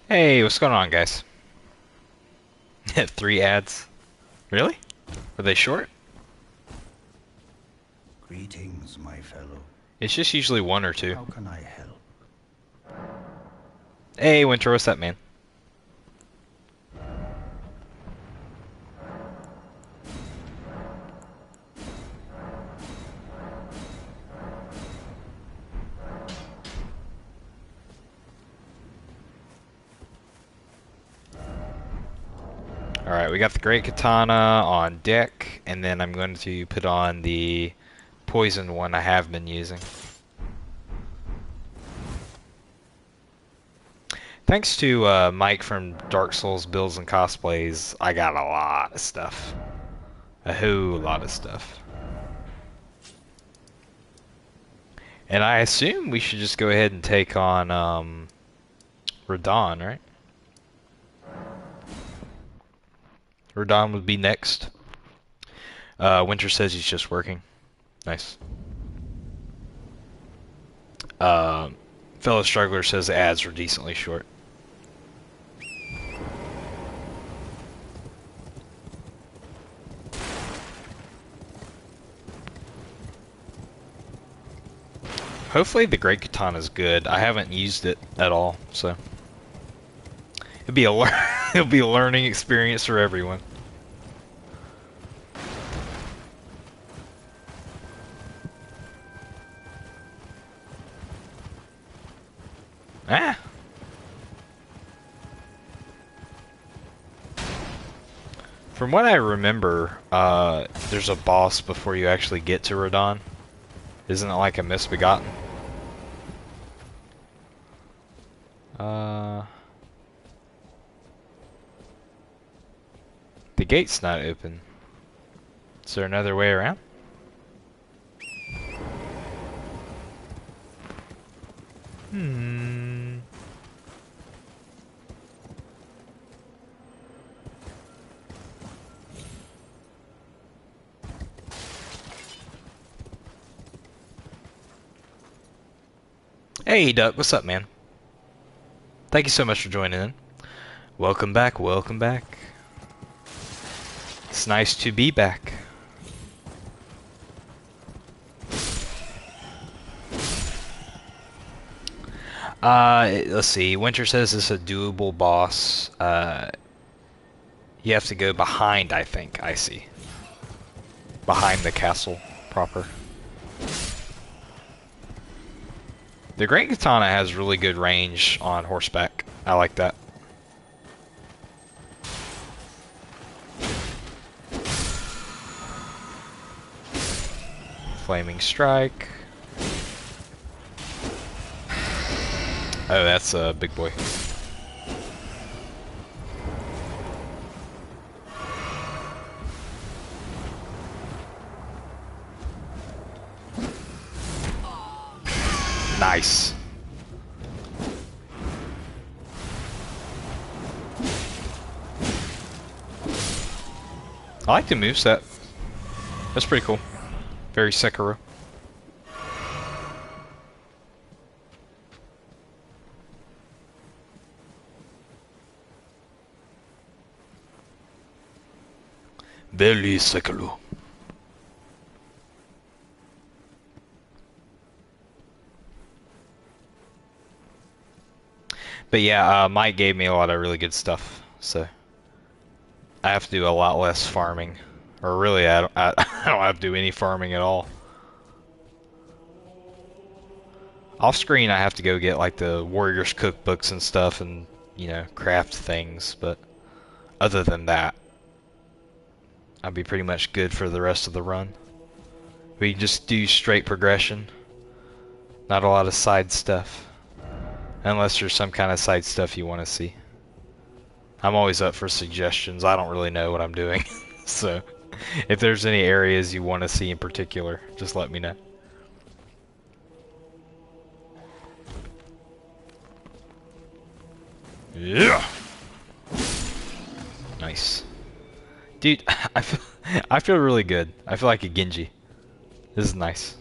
Hey, what's going on, guys? 3 ads? Really? Were they short? Greetings, my fellow. It's just usually one or two. How can I help? Hey, Winter, what's up, man? Alright, we got the Great Katana on deck, and then I'm going to put on the poison one I have been using. Thanks to Mike from Dark Souls Builds and Cosplays, I got a lot of stuff. A whole lot of stuff. And I assume we should just go ahead and take on Radon, right? Radon would be next. Winter says he's just working. Nice. Fellow Struggler says the ads were decently short. Hopefully the Great Katana is good. I haven't used it at all, so it'll be a it'll be a learning experience for everyone. Ah. From what I remember, there's a boss before you actually get to Radon. Isn't it like a misbegotten? The gate's not open. Is there another way around? Hmm. Hey, Duck, what's up, man? Thank you so much for joining in. Welcome back, welcome back. It's nice to be back. Let's see. Winter says it's a doable boss. You have to go behind, I think. I see. Behind the castle proper. The Great Katana has really good range on horseback. I like that. Flaming Strike. Oh, that's a big boy. Nice. I like the moveset. That's pretty cool. Very Sekiro. Very Sekiro. But yeah, Mike gave me a lot of really good stuff, so I have to do a lot less farming. Or really, I don't have to do any farming at all. Off screen, I have to go get like the Warriors cookbooks and stuff and, you know, craft things, but other than that, I'll be pretty much good for the rest of the run. We just do straight progression. Not a lot of side stuff. Unless there's some kind of side stuff you want to see. I'm always up for suggestions. I don't really know what I'm doing. So, if there's any areas you want to see in particular, just let me know. Yeah! Nice. Dude, I feel really good. I feel like a Genji. This is nice.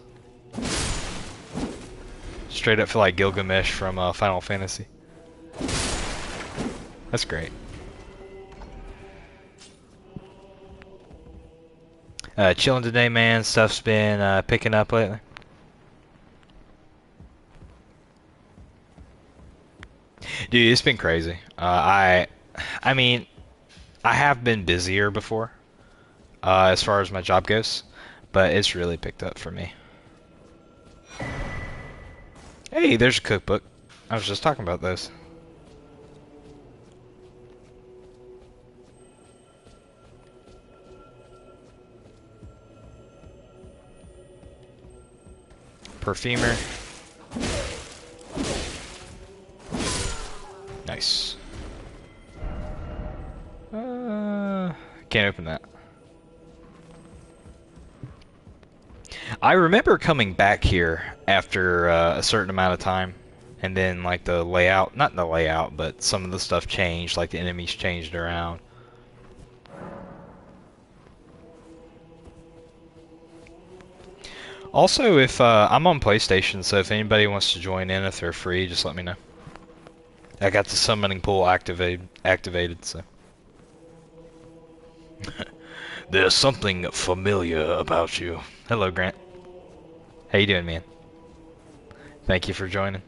Straight up feel like Gilgamesh from Final Fantasy. That's great. Chilling today, man. Stuff's been picking up lately. Dude, it's been crazy. I mean, I have been busier before, as far as my job goes, but it's really picked up for me. Hey, there's a cookbook. I was just talking about those. Perfumer. Nice. Can't open that. I remember coming back here after a certain amount of time, and then like the layout, not the layout, but some of the stuff changed, like the enemies changed around. Also, if I'm on PlayStation, so if anybody wants to join in, if they're free, just let me know. I got the summoning pool activated, so. There's something familiar about you. Hello, Grant. How you doing, man? Thank you for joining.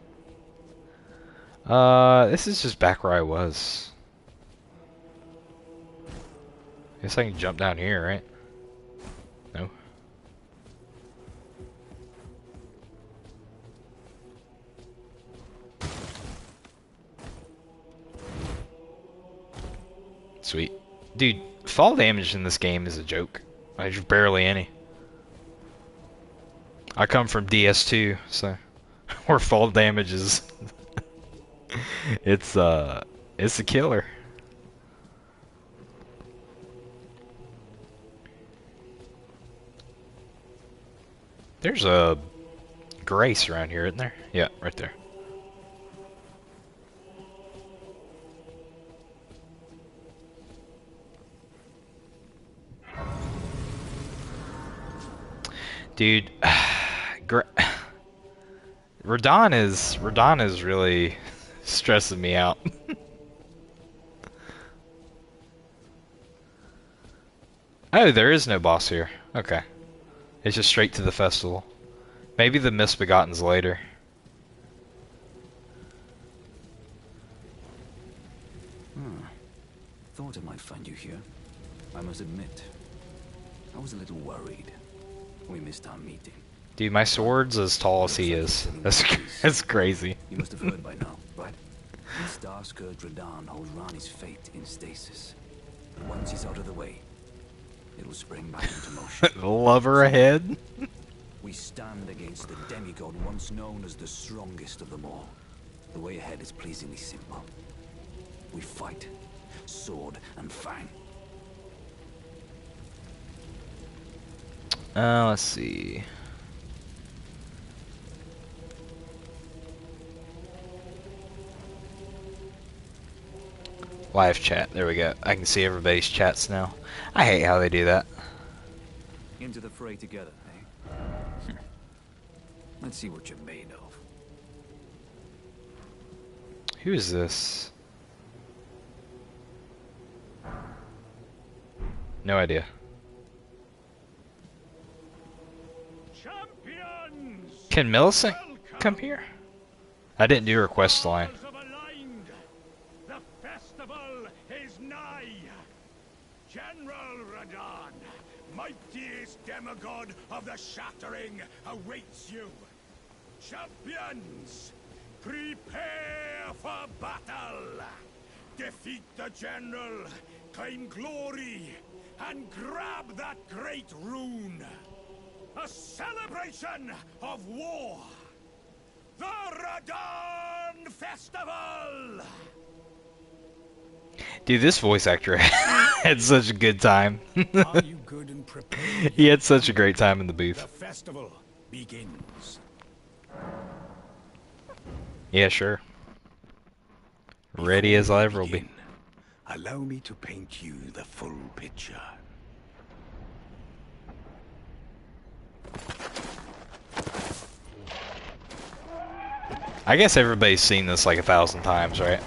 This is just back where I was. Guess I can jump down here, right? No. Sweet. Dude, fall damage in this game is a joke. There's barely any. I come from DS2, so where fall damage is it's a killer. There's a Grace around here, isn't there? Yeah, right there. Dude, Radon is really stressing me out. Oh, there is no boss here. Okay. It's just straight to the festival. Maybe the Misbegotten's later. Thought I might find you here. I must admit, I was a little worried. We missed our meeting. Dude, my sword's as tall as he is. That's crazy. You must have heard by now, right? Star-Scourge Radahn holds Rani's fate in stasis. Once he's out of the way, it will spring back into motion. Lover ahead? We stand against the demigod once known as the strongest of them all. The way ahead is pleasingly simple. We fight, sword and fang. Let's see. Live chat. There we go. I can see everybody's chats now. I hate how they do that. Into the fray together, eh? Let's see what you're made of. Who is this? No idea. Champions! Can Millicent come here? I didn't do her quest line. The festival is nigh. General Radahn, mightiest demigod of the Shattering, awaits you. Champions, prepare for battle. Defeat the general, claim glory, and grab that great rune. A celebration of war. The Radahn Festival! Dude, this voice actor had such a good time. Are you good and prepared? He had such a great time in the booth. The festival begins. Yeah, sure. Ready as I ever will be. Allow me to paint you the full picture. I guess everybody's seen this like 1,000 times, right?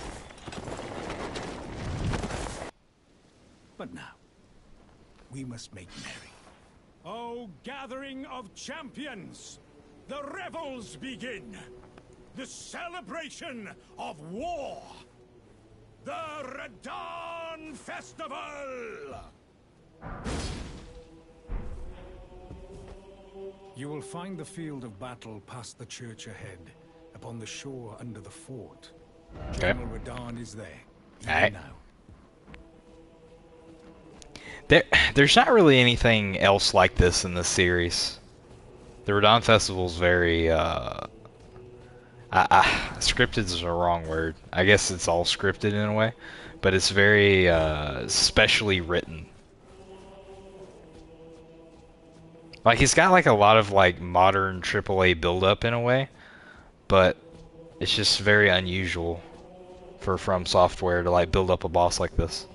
make merry. O gathering of champions, the revels begin. The celebration of war. The Radahn Festival! You will find the field of battle past the church ahead, upon the shore under the fort. Okay. General Radahn is there. Alright. Now. There's not really anything else like this in this series. The Radahn Festival is very, scripted is the wrong word. I guess it's all scripted in a way, but it's very, specially written. Like, he's got, like, a lot of, like, modern AAA build-up in a way, but it's just very unusual for From Software to, like, build up a boss like this.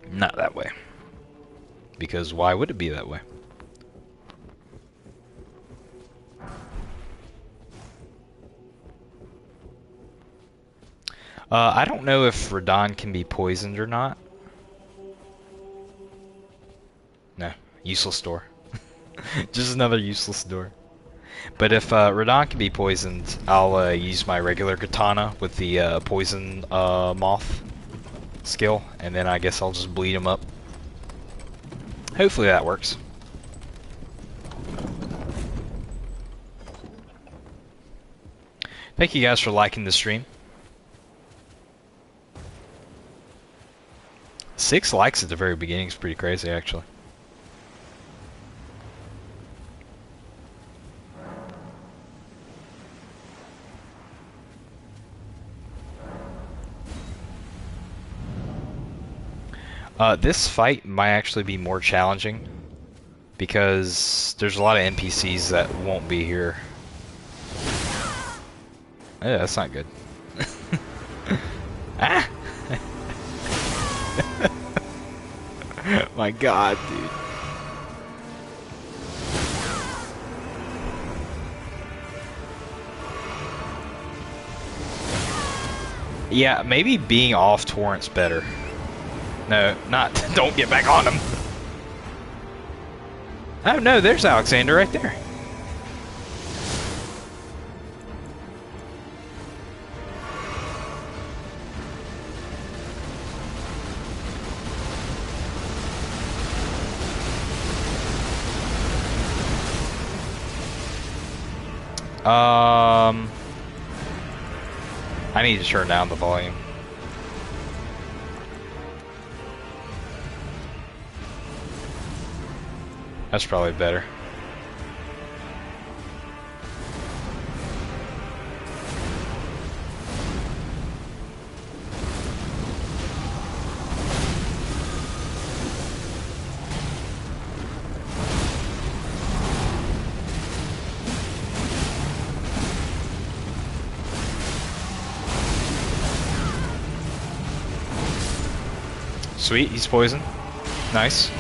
Not that way. Because why would it be that way? I don't know if Radahn can be poisoned or not. No, useless door. Just another useless door. But if Radahn can be poisoned, I'll use my regular katana with the poison moth skill, and then I guess I'll just bleed him up. Hopefully that works. Thank you guys for liking the stream. 6 likes at the very beginning is pretty crazy, actually. This fight might actually be more challenging because there's a lot of NPCs that won't be here. Yeah, that's not good. Ah! My God, dude. Yeah, maybe being off torrent's better. No, not. Don't get back on him. Oh no, there's Alexander right there. I need to turn down the volume. That's probably better. Sweet, he's poisoned. Nice.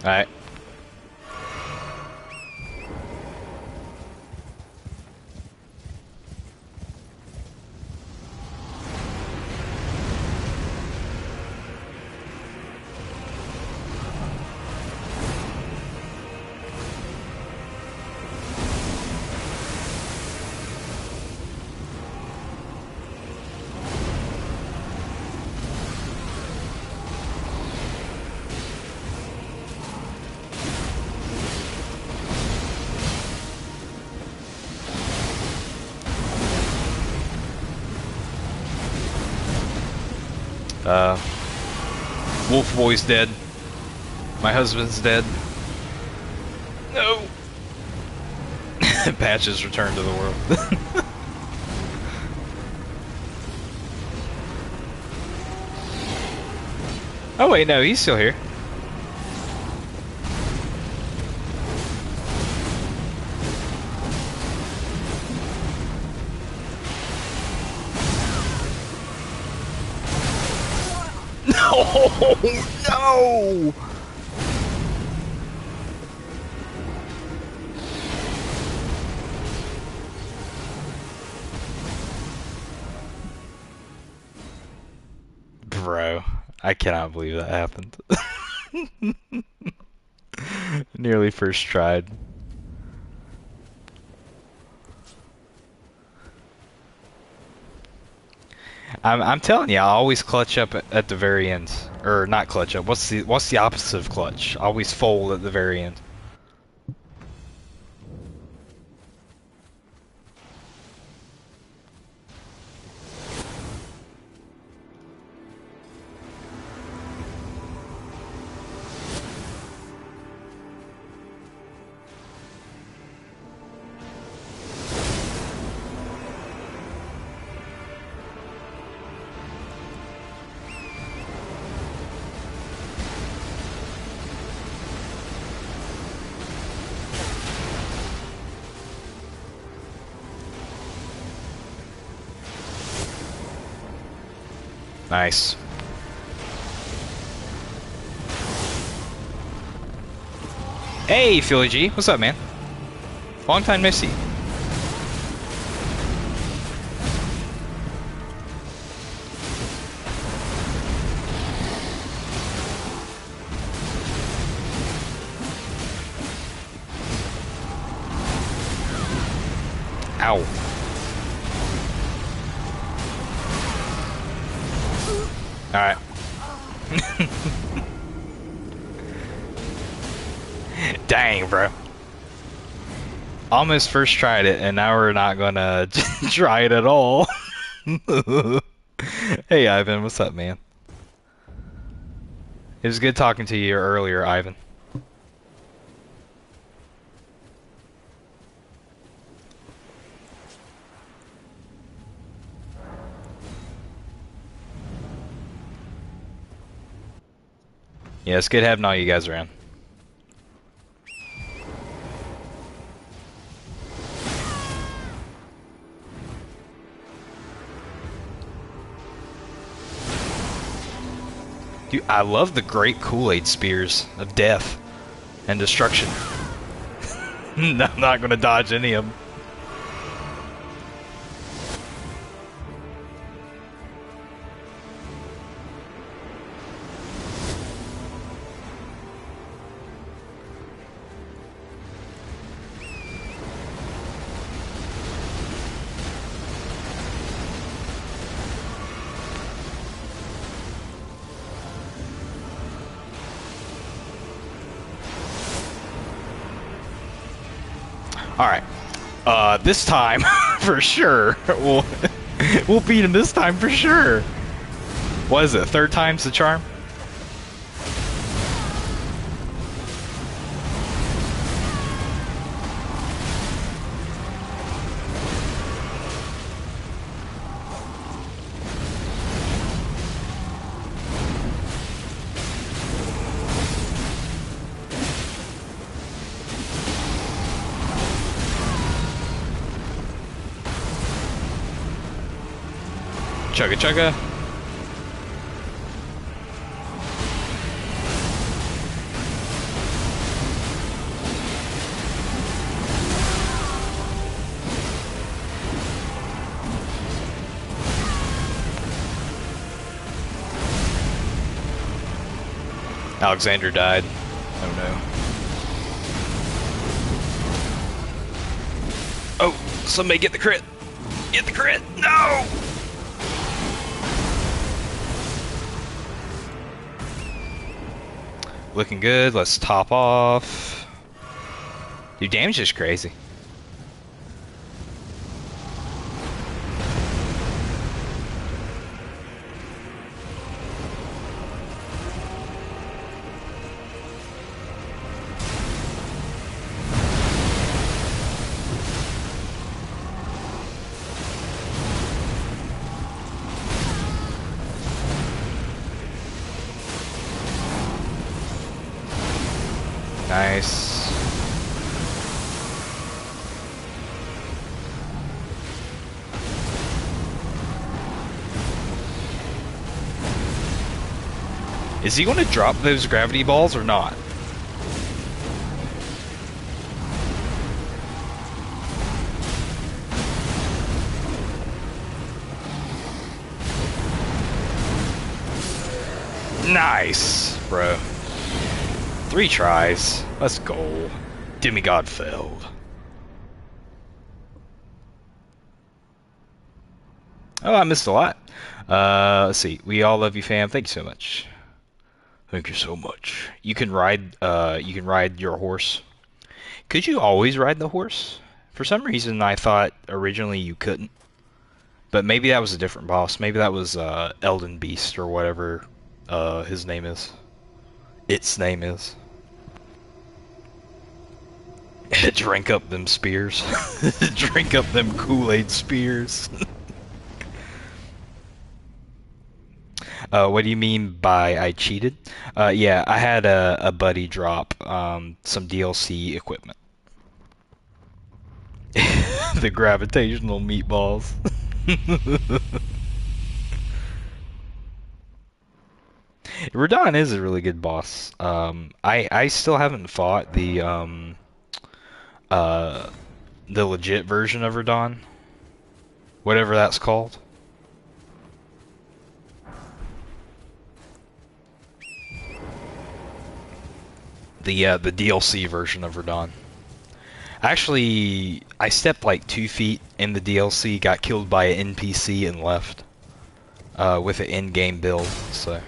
Alright. Wolf Boy's dead. My husband's dead. No! Patches returned to the world. Oh wait, no, he's still here. Oh, no! Bro, I cannot believe that happened. Nearly first tried. I'm telling you, I always clutch up at the very end, or not clutch up. What's the opposite of clutch? I always fold at the very end. Nice. Hey, Philly G, what's up, man? Long time no see. Ow. Alright. Dang, bro. Almost first tried it, and now we're not gonna try it at all. Hey, Ivan, what's up, man? It was good talking to you earlier, Ivan. Yeah, it's good having all you guys around. Dude, I love the great Kool-Aid spears of death and destruction. I'm not gonna dodge any of them. Alright. This time, for sure. We'll beat him this time for sure. What is it? Third time's the charm? Chugga chugga. Alexander died. Oh no. Oh, somebody get the crit. Get the crit. No! Looking good. Let's top off. Dude, damage is crazy. Nice. Is he going to drop those gravity balls or not? Nice, bro. 3 tries. Let's go. Demigod failed. Oh, I missed a lot. Let's see. We all love you, fam. Thank you so much. Thank you so much. You can ride your horse. Could you always ride the horse? For some reason, I thought originally you couldn't. But maybe that was a different boss. Maybe that was Elden Beast or whatever his name is. Its name is. Drink up them spears. Drink up them Kool-Aid spears. What do you mean by I cheated? Yeah, I had a buddy drop some DLC equipment. The gravitational meatballs. Radon is a really good boss. I still haven't fought uh the legit version of Radon, whatever that's called. The DLC version of Radon. Actually, I stepped like 2 feet in the DLC, got killed by an NPC and left with an in-game build, so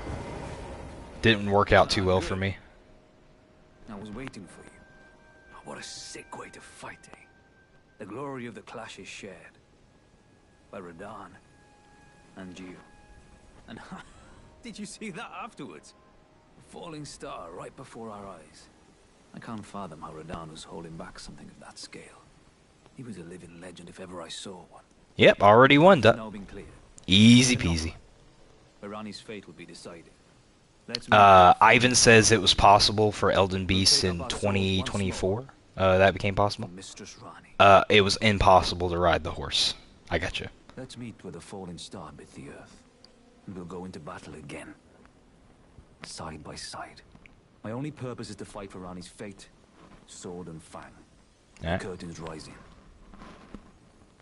didn't work out too well for me. I was waiting for you. What a sick way to fight, eh? The glory of the clash is shared by Radahn and you. And did you see that afterwards? A falling star right before our eyes. I can't fathom how Radahn was holding back something of that scale. He was a living legend if ever I saw one. Yep, already won. Now been clear. Easy peasy. Rani's fate will be decided. Ivan says it was possible for Elden Beast in 2024. That became possible. Mistress Rani. It was impossible to ride the horse. I got you. Let's meet where the falling star bit the earth, and we'll go into battle again, side by side. My only purpose is to fight for Rani's fate, sword and fang. The curtain's rising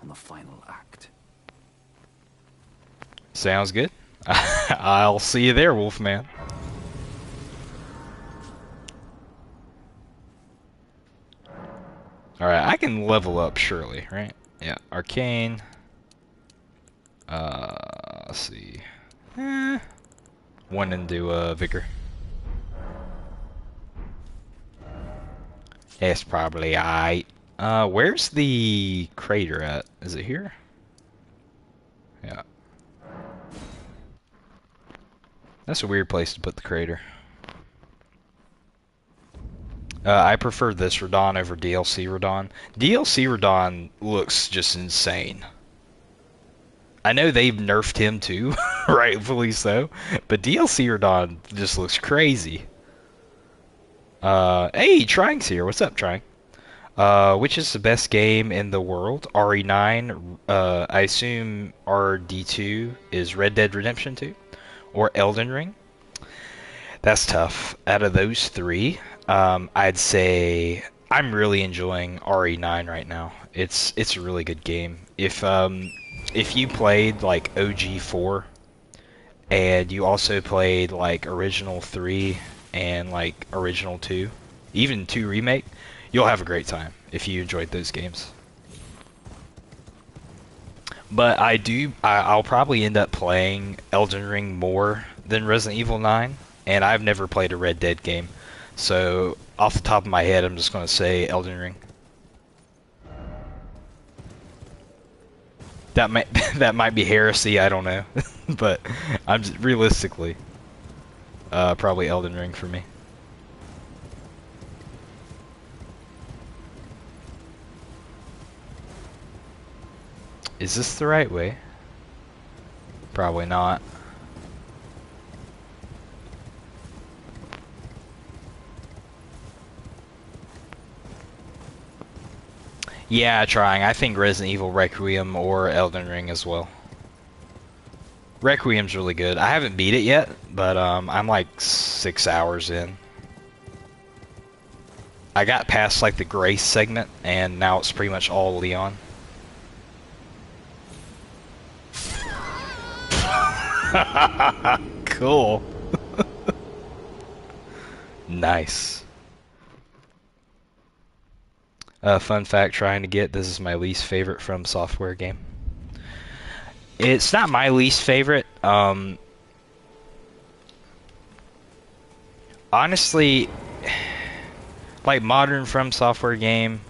on the final act. Sounds good. I'll see you there, Wolfman. Alright, I can level up surely, right? Yeah, Arcane. Let's see. One into Vigor. It's probably aight. Where's the crater at? Is it here? Yeah. That's a weird place to put the crater. I prefer this Radon over DLC Radon. DLC Radon looks just insane. I know they've nerfed him too, rightfully so, but DLC Radon just looks crazy. Hey, Trying's here. What's up, Trying? Which is the best game in the world? RE9, I assume RD2 is Red Dead Redemption 2? Or Elden Ring? That's tough. Out of those 3, I'd say I'm really enjoying RE9 right now. It's a really good game. If you played like OG4 and you also played like Original 3 and like Original 2, even 2 Remake, you'll have a great time if you enjoyed those games. But I'll probably end up playing Elden Ring more than Resident Evil 9, and I've never played a Red Dead game. So, off the top of my head, I'm just going to say Elden Ring. That might that might be heresy, I don't know. But I'm just, realistically probably Elden Ring for me. Is this the right way? Probably not. Yeah, trying. I think Resident Evil Requiem or Elden Ring as well. Requiem's really good. I haven't beat it yet, but I'm like 6 hours in. I got past like the Grace segment, and now it's pretty much all Leon. Cool. Nice. Fun fact, trying to get, this is my least favorite From Software game. It's not my least favorite. Honestly, like modern From Software game,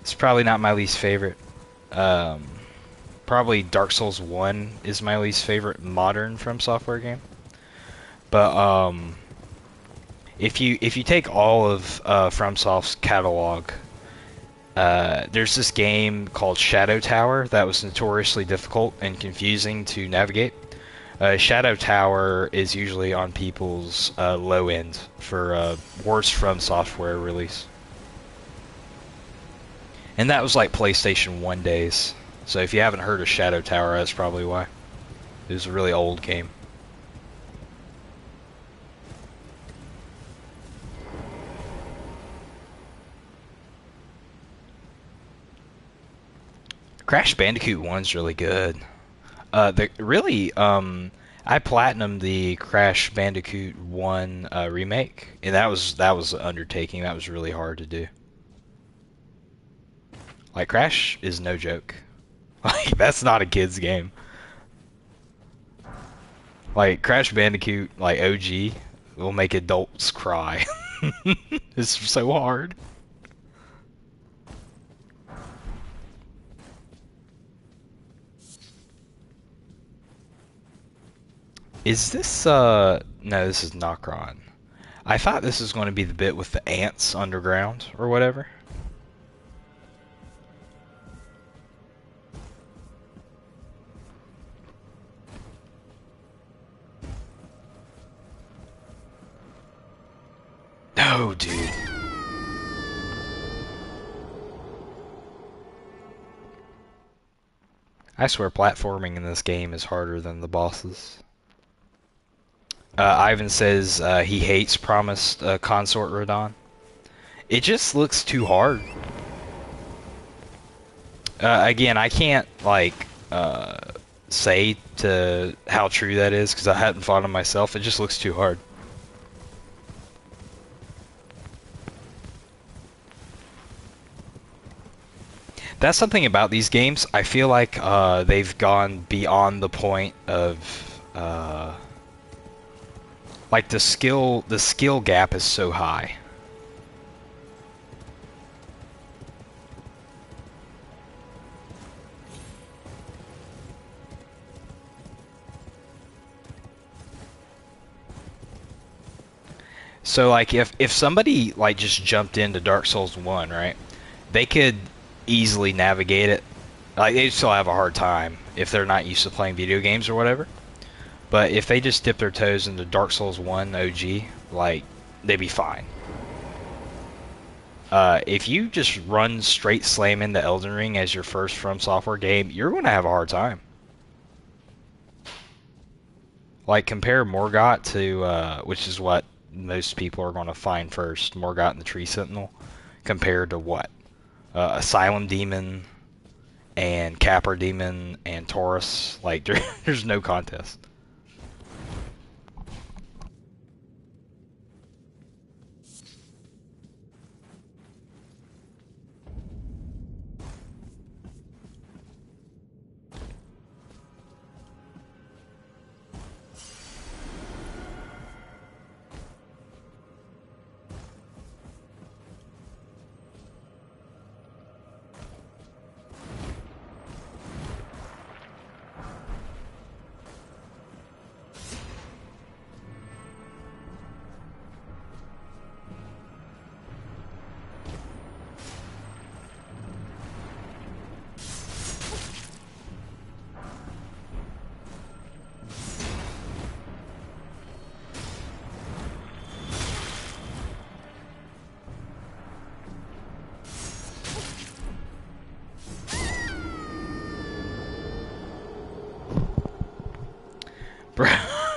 it's probably not my least favorite. Probably Dark Souls 1 is my least favorite modern From Software game. But if you take all of FromSoft's catalog, there's this game called Shadow Tower that was notoriously difficult and confusing to navigate. Shadow Tower is usually on people's low end for worst From Software release. And that was like PlayStation 1 days. So if you haven't heard of Shadow Tower, that's probably why. It was a really old game. Crash Bandicoot 1's really good. I platinumed the Crash Bandicoot 1 remake, and that was an undertaking. That was really hard to do. Like, Crash is no joke. Like, that's not a kid's game. Like, Crash Bandicoot, like OG, will make adults cry. It's so hard. Is this, no, this is Nokron. I thought this was going to be the bit with the ants underground, or whatever. No, dude. I swear platforming in this game is harder than the bosses. Ivan says he hates Promised Consort Radon. It just looks too hard. Again, I can't, like, say to how true that is, because I hadn't fought him myself. It just looks too hard. That's something about these games. I feel like they've gone beyond the point of like the skill gap is so high. So like if somebody like just jumped into Dark Souls 1, right? They could easily navigate it. Like they still have a hard time if they're not used to playing video games or whatever. But if they just dip their toes into Dark Souls 1 OG, like they'd be fine. If you just run straight slam into Elden Ring as your first From Software game, you're going to have a hard time. Like compare Morgott to, which is what most people are going to find first, Morgott and the Tree Sentinel, compared to what? Asylum Demon and Capra Demon and Taurus. Like, there's no contest.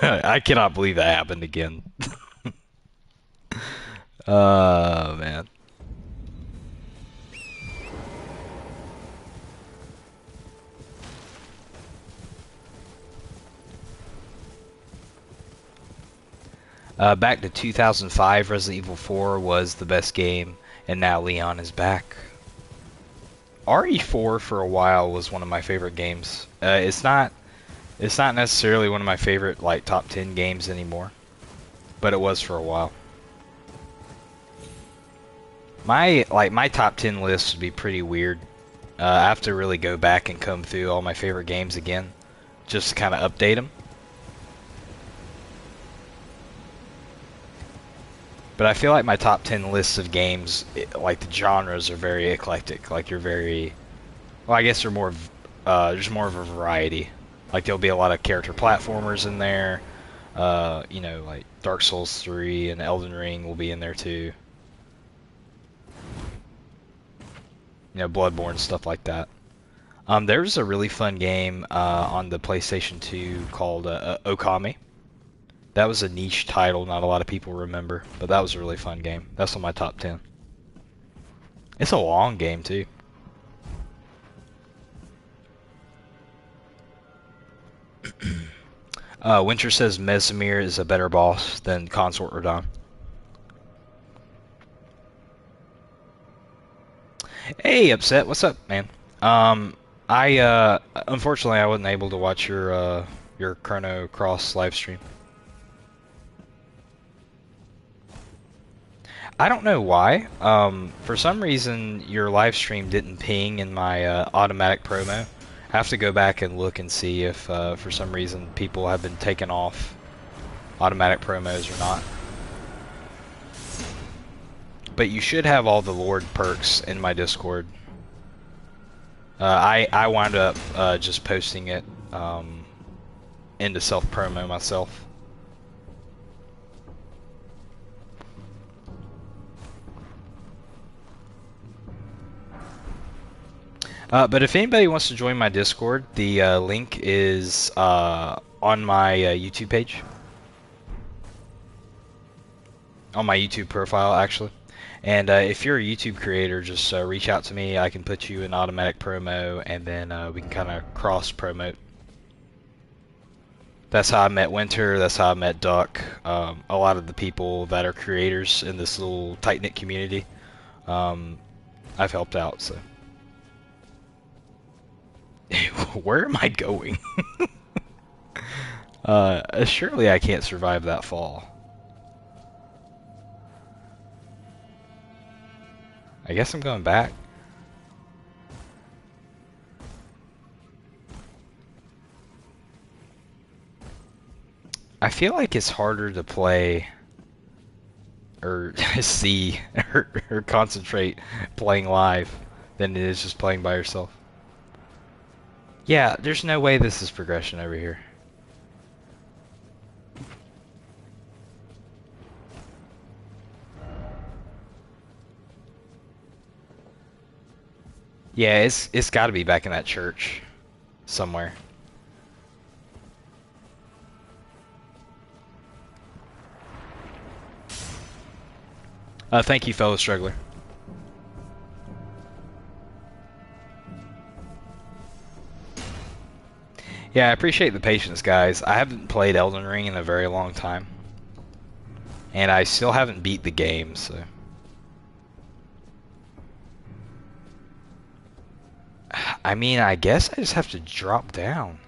I cannot believe that happened again. Man. Back to 2005, Resident Evil 4 was the best game, and now Leon is back. RE4 for a while was one of my favorite games. It's not necessarily one of my favorite like top 10 games anymore, but it was for a while. My top 10 list would be pretty weird. I have to really go back and comb through all my favorite games again, just to kind of update them. But I feel like my top 10 lists of games, like the genres are very eclectic. Like you're very, well, I guess they're more, there's more of a variety. Like there'll be a lot of character platformers in there. You know, like Dark Souls 3 and Elden Ring will be in there too. You know, Bloodborne, stuff like that. There's a really fun game on the PlayStation 2 called Okami. That was a niche title, not a lot of people remember, but that was a really fun game. That's on my top 10. It's a long game, too. Winter says Mesmir is a better boss than Consort Radahn. Hey, Upset, what's up, man? Unfortunately I wasn't able to watch your Chrono Cross live stream. I don't know why. For some reason, your live stream didn't ping in my automatic promo. I have to go back and look and see if, for some reason, people have been taken off automatic promos or not. But you should have all the Lord perks in my Discord. I wound up just posting it into self-promo myself. But if anybody wants to join my Discord, the link is on my YouTube page. On my YouTube profile, actually. And if you're a YouTube creator, just reach out to me. I can put you in automatic promo, and then we can kind of cross-promote. That's how I met Winter. That's how I met Duck. A lot of the people that are creators in this little tight-knit community, I've helped out, so. Where am I going? Surely I can't survive that fall. I guess I'm going back. I feel like it's harder to play or see or concentrate playing live than it is just playing by yourself. Yeah, there's no way this is progression over here. Yeah, it's got to be back in that church somewhere. Thank you, fellow struggler. Yeah, I appreciate the patience, guys. I haven't played Elden Ring in a very long time. And I still haven't beat the game, so... I mean, I guess I just have to drop down.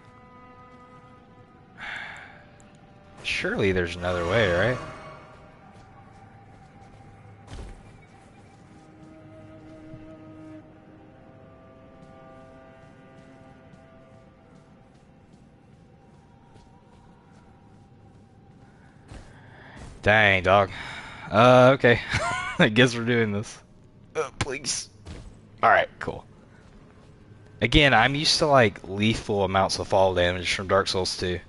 Surely there's another way, right? Dang, dog. Okay. I guess we're doing this. Please. Alright, cool. Again, I'm used to, like, lethal amounts of fall damage from Dark Souls 2.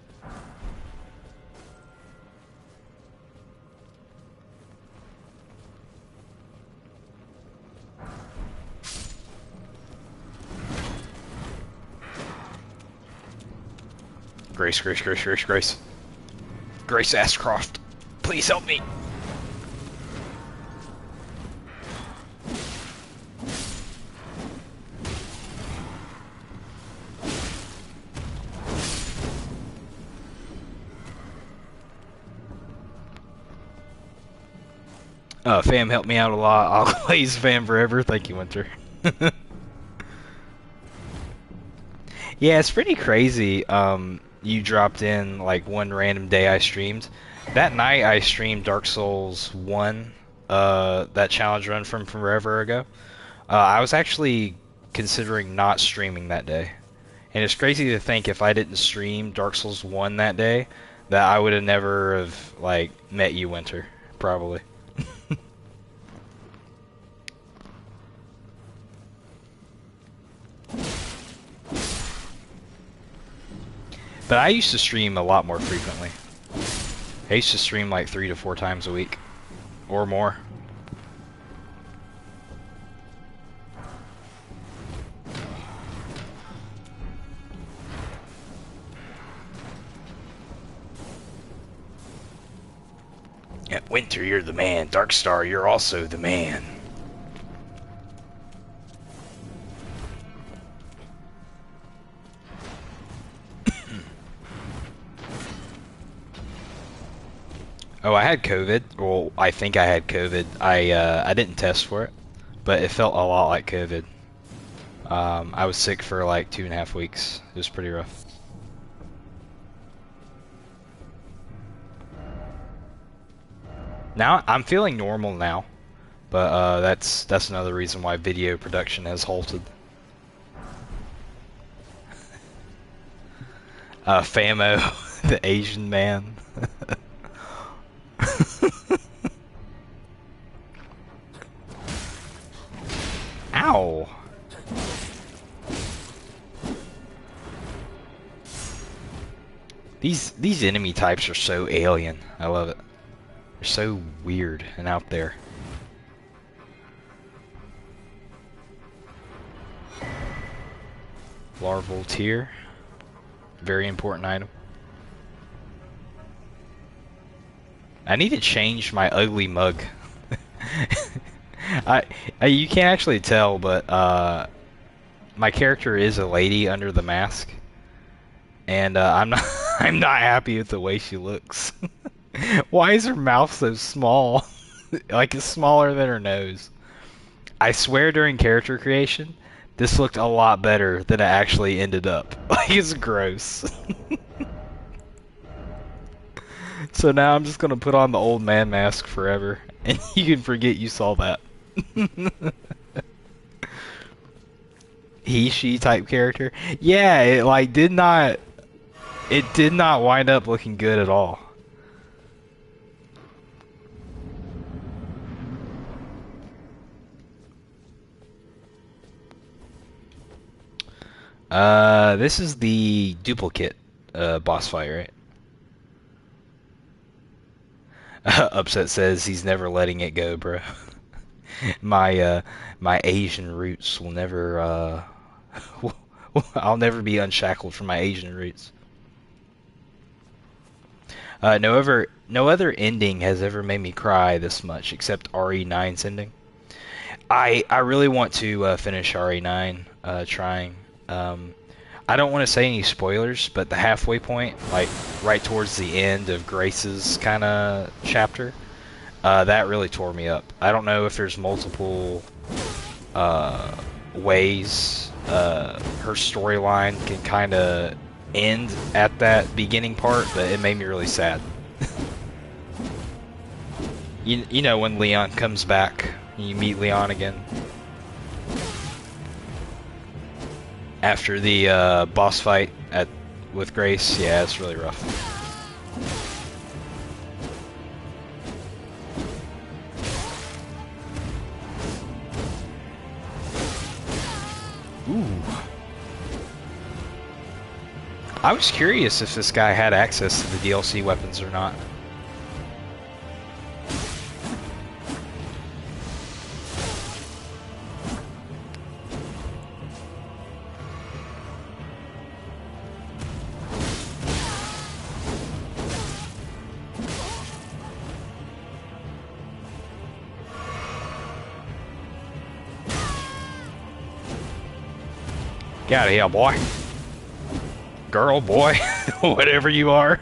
Grace, grace, grace, grace, grace. Grace Ashcroft, please help me. Fam helped me out a lot. I'll glaze fam forever. Thank you, Winter. Yeah, it's pretty crazy. You dropped in like one random day I streamed. That night I streamed Dark Souls 1, that challenge run from forever ago. I was actually considering not streaming that day. And it's crazy to think if I didn't stream Dark Souls 1 that day, that I would have never have like met you, Winter, probably. But I used to stream a lot more frequently. I used to stream like 3 to 4 times a week, or more. Yeah, Winter, you're the man. Darkstar, you're also the man. Oh, I had COVID. Well, I think I had COVID. I didn't test for it, but it felt a lot like COVID. I was sick for like 2.5 weeks. It was pretty rough. Now I'm feeling normal now, but that's another reason why video production has halted. Famo, the Asian man. Ow! These enemy types are so alien. I love it. They're so weird and out there. Larval tier. Very important item. I need to change my ugly mug. You can't actually tell, but my character is a lady under the mask, and I'm not I'm not happy with the way she looks. Why is her mouth so small? Like it's smaller than her nose. I swear during character creation, this looked a lot better than it actually ended up. Like it's gross. So now I'm just gonna put on the old man mask forever, and you can forget you saw that. He, she type character. Yeah, it like did not wind up looking good at all. This is the duplicate boss fight, right? Upset says he's never letting it go, bro. My Asian roots will never I'll never be unshackled from my Asian roots. No other ending has ever made me cry this much except RE9's ending. I really want to finish RE9, trying. I don't want to say any spoilers, but the halfway point, like right towards the end of Grace's kind of chapter, that really tore me up. I don't know if there's multiple ways her storyline can kind of end at that beginning part, but it made me really sad. You know when Leon comes back, you meet Leon again after the boss fight with Grace. Yeah, it's really rough. Ooh. I was curious if this guy had access to the DLC weapons or not. Get out of here, boy. Girl, boy, whatever you are.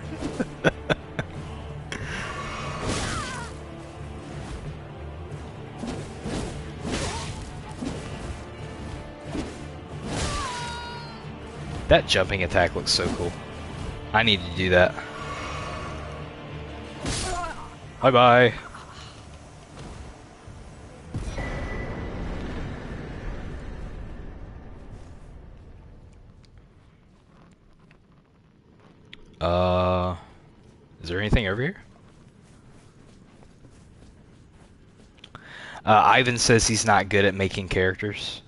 That jumping attack looks so cool. I need to do that. Bye-bye. Is there anything over here? Ivan says he's not good at making characters.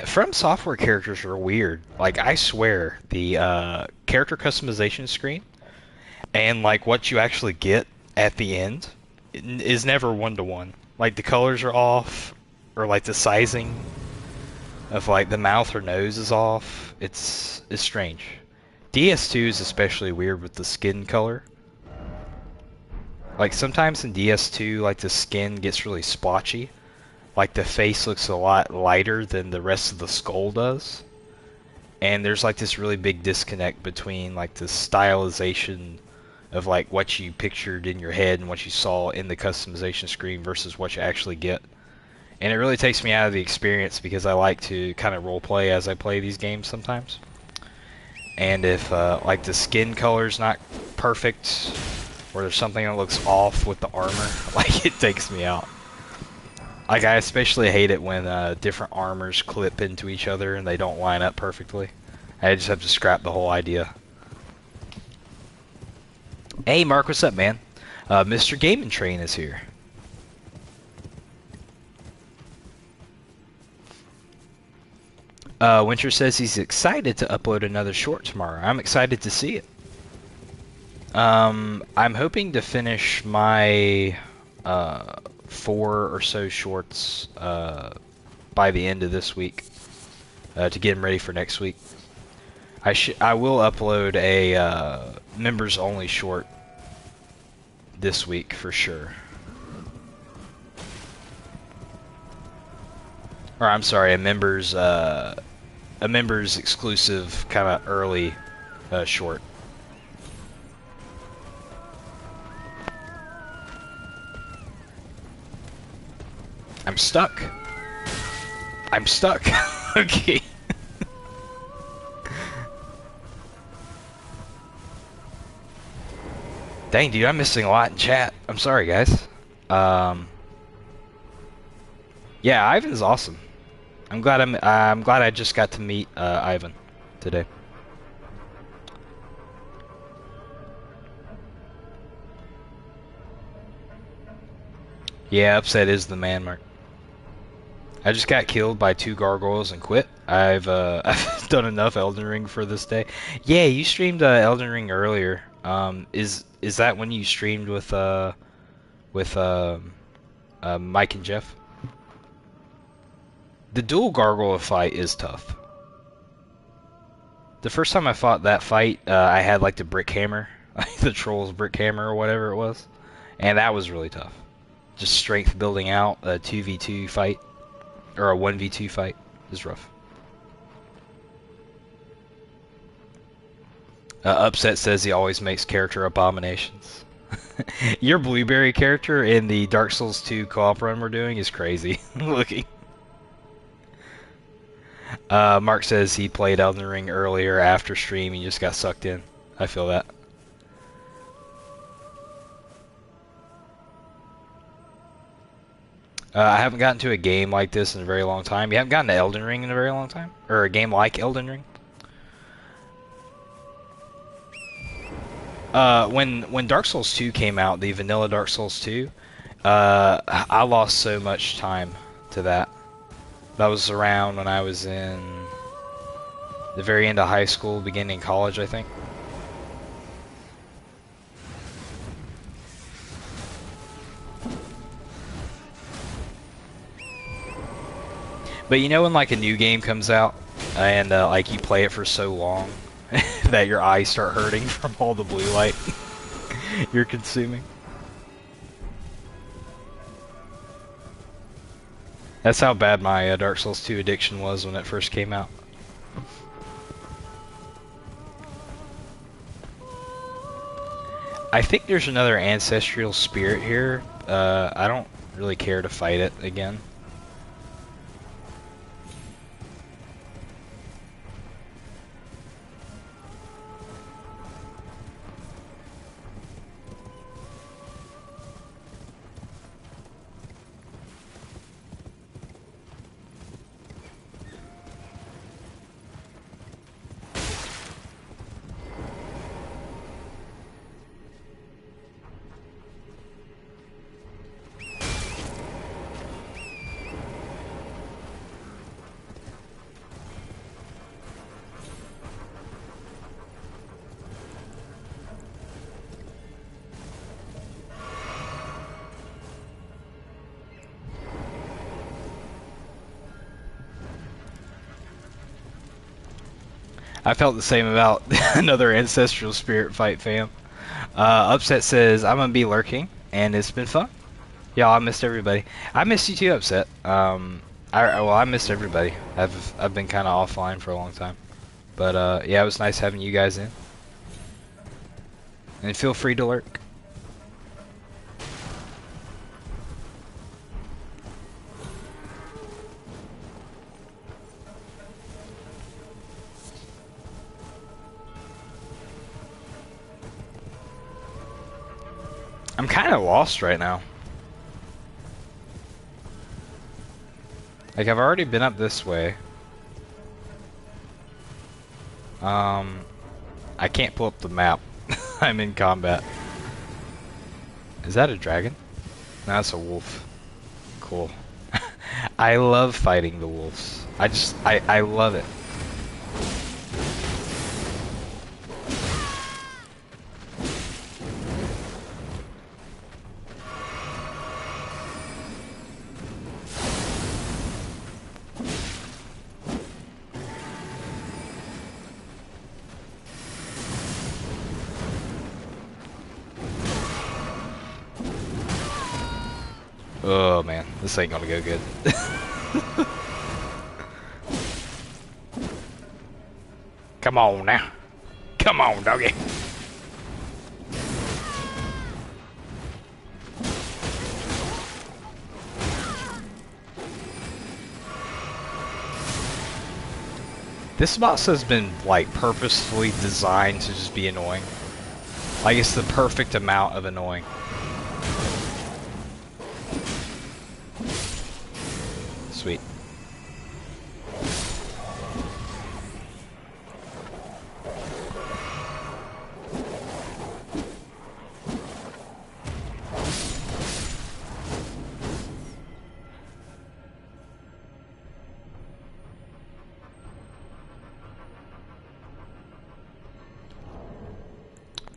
From Software characters are weird. Like, I swear, the character customization screen and like what you actually get at the end is never one-to-one. Like, the colors are off, or like the sizing of like the mouth or nose is off. It's strange. DS2 is especially weird with the skin color. Like, sometimes in DS2, like, the skin gets really splotchy. Like, the face looks a lot lighter than the rest of the skull does. And there's like this really big disconnect between like the stylization of like what you pictured in your head and what you saw in the customization screen versus what you actually get. And it really takes me out of the experience because I like to kind of roleplay as I play these games sometimes. And if like the skin color's not perfect, or there's something that looks off with the armor, like, it takes me out. Like, I especially hate it when different armors clip into each other and they don't line up perfectly. I just have to scrap the whole idea. Hey Mark, what's up, man? Mr. Gaming Train is here. Winter says he's excited to upload another short tomorrow. I'm excited to see it. I'm hoping to finish my 4 or so shorts by the end of this week to get them ready for next week. I will upload a members only short this week for sure. Or I'm sorry, a members exclusive kind of early short. I'm stuck. I'm stuck. Okay. Dang, dude, I'm missing a lot in chat. I'm sorry, guys. Yeah, Ivan's awesome. I'm glad I just got to meet Ivan today. Yeah, Upset is the man, Mark. I just got killed by 2 gargoyles and quit. I've I've done enough Elden Ring for this day. Yeah, you streamed Elden Ring earlier. Is that when you streamed with Mike and Jeff? The dual gargoyle fight is tough. The first time I fought that fight, I had like the brick hammer, like the troll's brick hammer or whatever it was, and that was really tough. Just strength building out a 2v2 fight. Or a 1v2 fight is rough. Upset says he always makes character abominations. Your blueberry character in the Dark Souls 2 co-op run we're doing is crazy looking. Mark says he played Elden Ring earlier after stream and just got sucked in. I feel that. I haven't gotten to a game like this in a very long time. You haven't gotten to Elden Ring in a very long time? Or a game like Elden Ring? When Dark Souls 2 came out, the vanilla Dark Souls 2, I lost so much time to that. That was around when I was in the very end of high school, beginning college, I think. But you know when like a new game comes out and like you play it for so long that your eyes start hurting from all the blue light you're consuming? That's how bad my Dark Souls 2 addiction was when it first came out. I think there's another ancestral spirit here. I don't really care to fight it again. I felt the same about another ancestral spirit fight, fam. Upset says, I'm gonna be lurking, and it's been fun. Y'all, I missed everybody. I missed you too, Upset. I missed everybody. I've been kind of offline for a long time. But, yeah, it was nice having you guys in. And feel free to lurk. I'm kind of lost right now. Like, I've already been up this way. I can't pull up the map. I'm in combat. Is that a dragon? No, that's a wolf. Cool. I love fighting the wolves. I love it. Oh man, this ain't gonna go good. Come on now. Come on, doggy. This boss has been, like, purposefully designed to just be annoying. Like, it's the perfect amount of annoying. Sweet.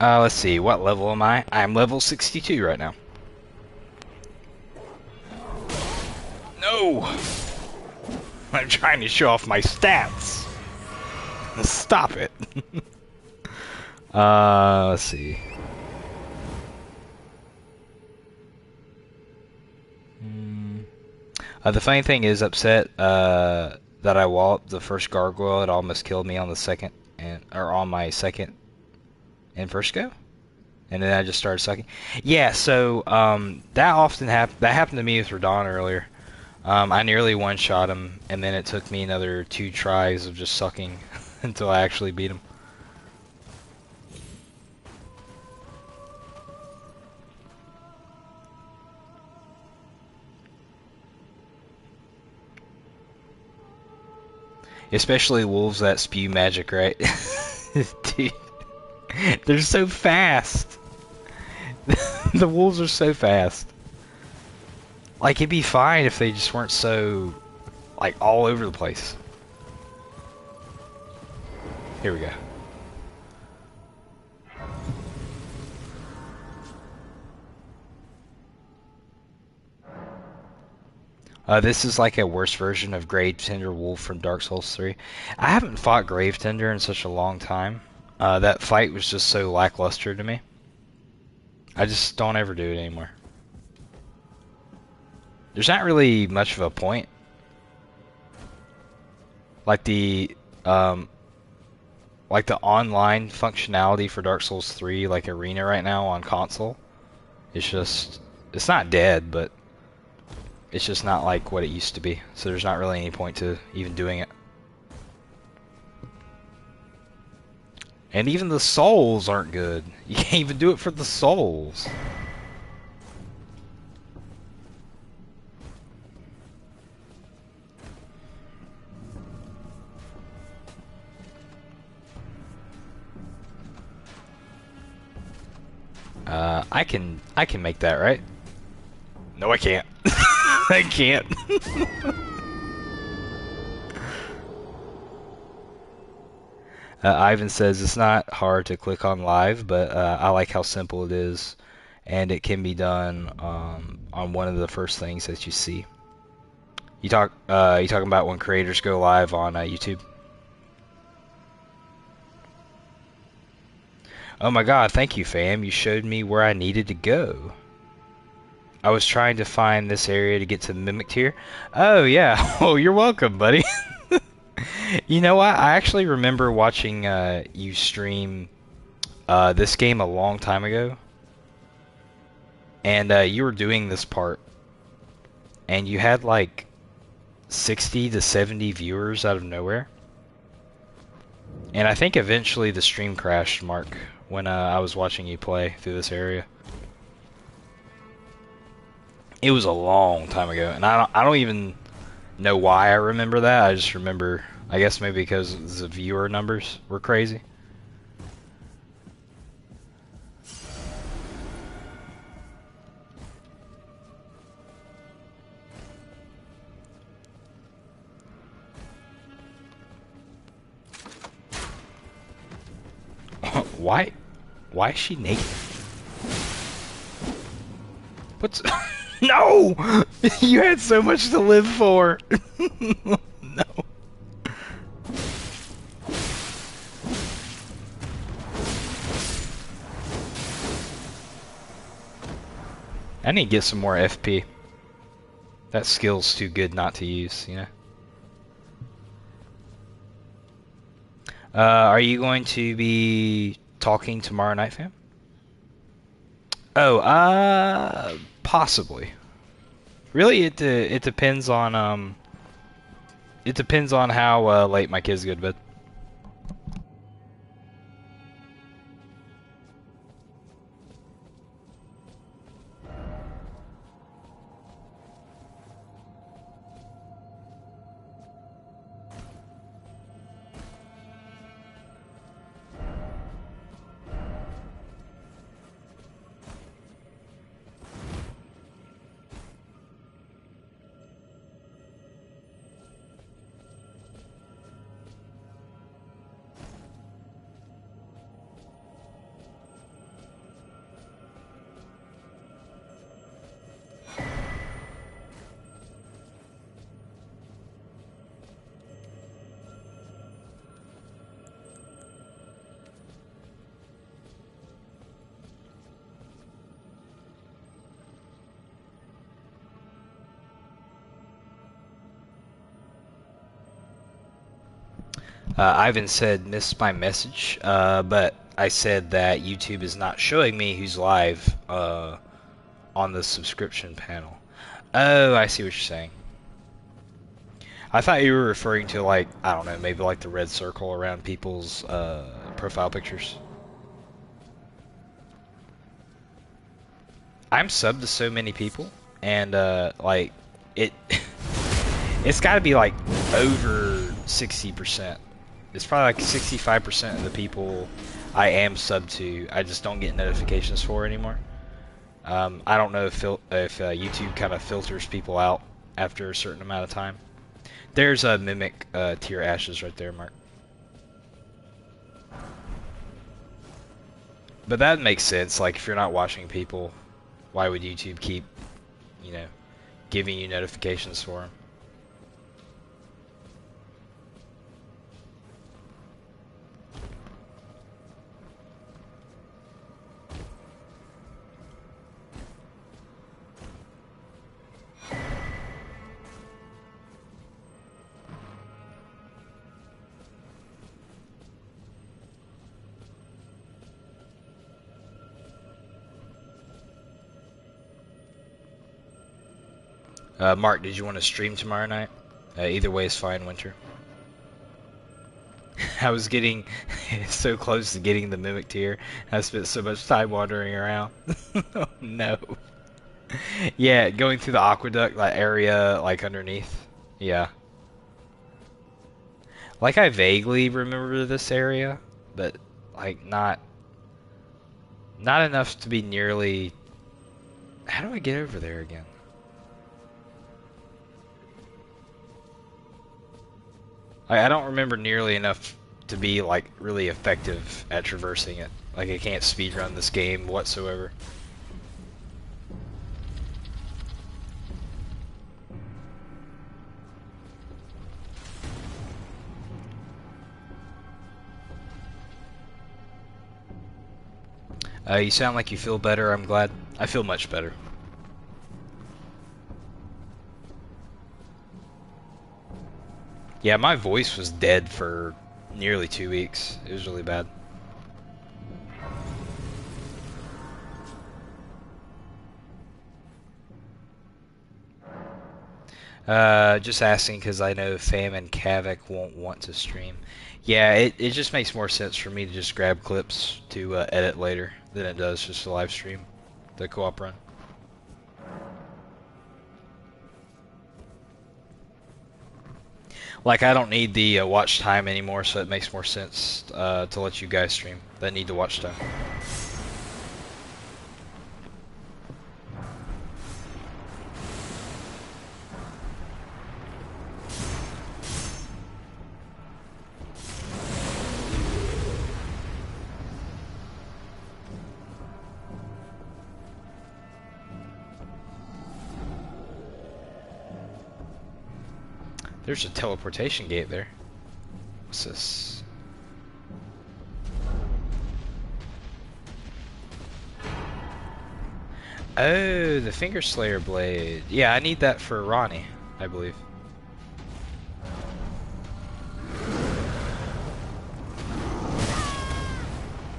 Let's see, what level am I? I'm level 62 right now. No! I'm trying to show off my stats! Stop it! Let's see. The funny thing is, Upset, that I walloped the first gargoyle, it almost killed me on the second, or on my second and first go? And then I just started sucking. Yeah, so, that often happened to me with Radon earlier. I nearly one-shot him, and then it took me another 2 tries of just sucking until I actually beat him. Especially wolves that spew magic, right? Dude, they're so fast. The wolves are so fast. Like, it'd be fine if they just weren't so, like, all over the place. Here we go. This is like a worse version of Gravetender Wolf from Dark Souls 3. I haven't fought Gravetender in such a long time. That fight was just so lackluster to me. I just don't ever do it anymore. There's not really much of a point. Like the like the online functionality for Dark Souls 3, like Arena right now on console, it's just, it's not dead, but it's just not like what it used to be. So there's not really any point to even doing it. And even the souls aren't good. You can't even do it for the souls. I can make that, right? No, I can't. I can't. Ivan says it's not hard to click on live, but I like how simple it is, and it can be done on one of the first things that you see. You talking about when creators go live on YouTube? Oh my God, thank you, fam. You showed me where I needed to go. I was trying to find this area to get to Mimic Tier. Oh yeah, well you're welcome, buddy. You know what? I actually remember watching you stream this game a long time ago, and you were doing this part, and you had like 60 to 70 viewers out of nowhere. And I think eventually the stream crashed, Mark, when I was watching you play through this area. It was a long time ago, and I don't even know why I remember that. I just remember, I guess maybe because the viewer numbers were crazy. Why? Why is she naked? What's... No! You had so much to live for! No. I need to get some more FP. That skill's too good not to use, you know? Are you going to be talking tomorrow night, fam? Oh, possibly. Really, it depends on how late my kids go to bed. Ivan said, missed my message, but I said that YouTube is not showing me who's live on the subscription panel. Oh, I see what you're saying. I thought you were referring to, like, I don't know, maybe like the red circle around people's profile pictures. I'm subbed to so many people, and like, it it's got to be like over 60%. It's probably like 65% of the people I am subbed to, I just don't get notifications for anymore. I don't know if YouTube kind of filters people out after a certain amount of time. There's a Mimic Tier Ashes right there, Mark. But that makes sense. Like, if you're not watching people, why would YouTube keep, you know, giving you notifications for them? Mark, did you want to stream tomorrow night? Either way is fine, Winter. I was getting so close to getting the Mimic tier. I spent so much time wandering around. Oh no. Yeah, going through the aqueduct, that area, like underneath. Yeah. Like I vaguely remember this area, but like not enough to be nearly. How do I get over there again? I don't remember nearly enough to be like really effective at traversing it. Like I can't speedrun this game whatsoever. You sound like you feel better. I'm glad. I feel much better. Yeah, my voice was dead for nearly 2 weeks. It was really bad. Just asking because I know Fam and Kavik won't want to stream. Yeah, it just makes more sense for me to just grab clips to edit later than it does just to live stream the co-op run. Like, I don't need the watch time anymore, so it makes more sense to let you guys stream that need the watch time. There's a teleportation gate there. What's this? Oh, the Finger Slayer blade. Yeah, I need that for Ronnie, I believe.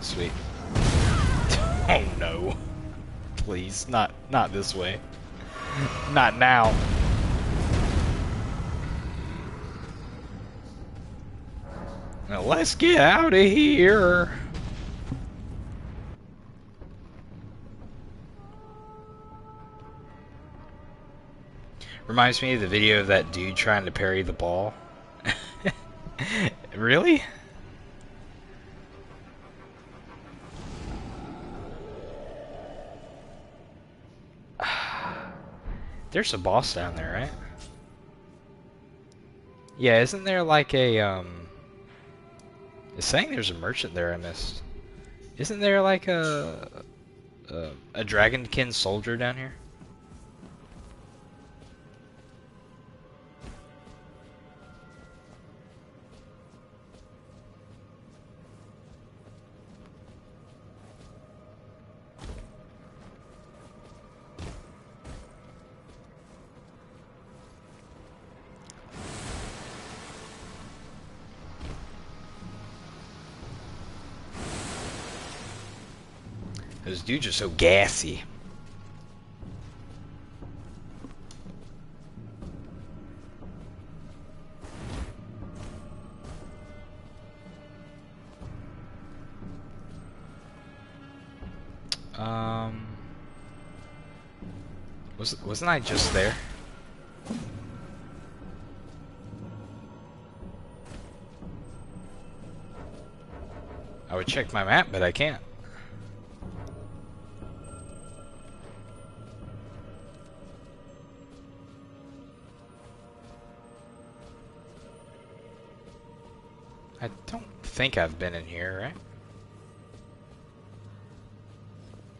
Sweet. Oh no. Please, not this way. Not now. Now let's get out of here. Reminds me of the video of that dude trying to parry the ball. Really? There's a boss down there, right? Yeah, isn't there like a it's saying there's a merchant there I missed. Isn't there like a dragonkin soldier down here? Those dudes are so gassy. Wasn't I just there? I would check my map, but I can't. I don't think I've been in here, right?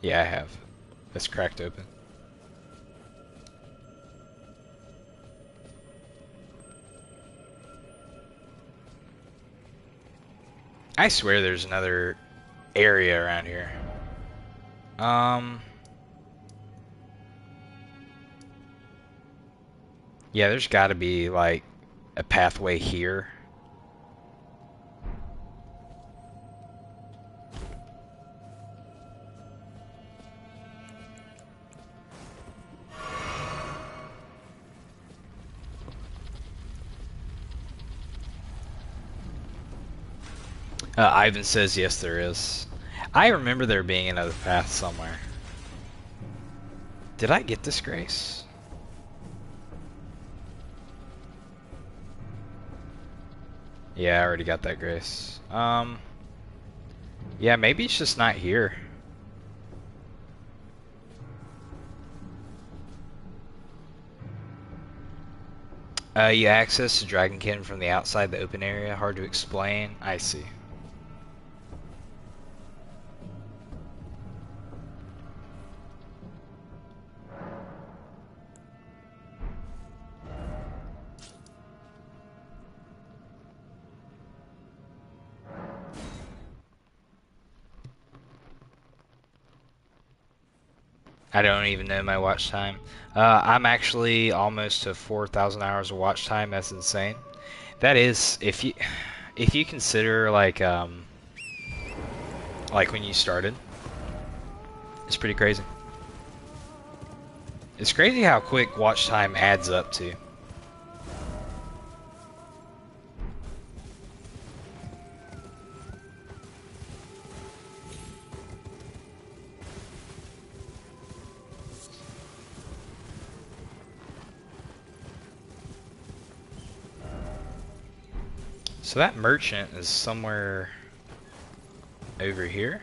Yeah, I have. It's cracked open. I swear there's another area around here. Yeah, there's gotta be like a pathway here. Ivan says yes, there is. I remember there being another path somewhere. Did I get this grace? Yeah, I already got that grace. Yeah, maybe it's just not here. You access the Dragonkin from the outside the open area. Hard to explain. I see. I don't even know my watch time. I'm actually almost to 4,000 hours of watch time. That's insane. That is, if you consider like when you started, it's pretty crazy. It's crazy how quick watch time adds up to. So that merchant is somewhere over here.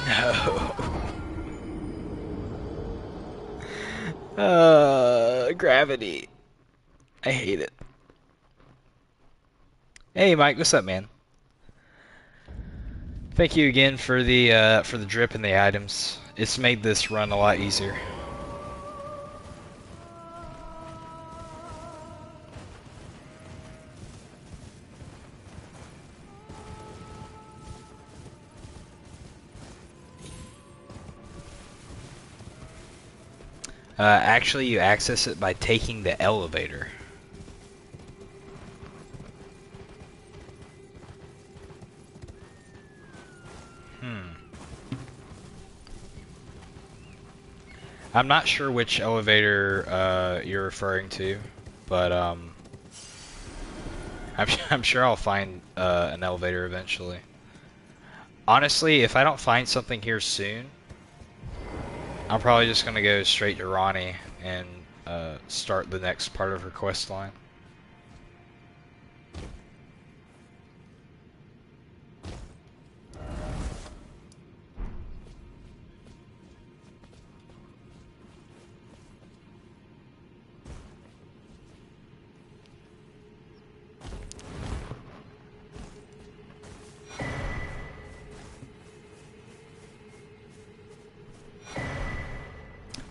No. Gravity. I hate it. Hey Mike, what's up, man? Thank you again for the drip and the items. It's made this run a lot easier. Actually, you access it by taking the elevator. I'm not sure which elevator you're referring to, but I'm sure I'll find an elevator eventually. Honestly, if I don't find something here soon, I'm probably just gonna go straight to Ronnie and start the next part of her quest line.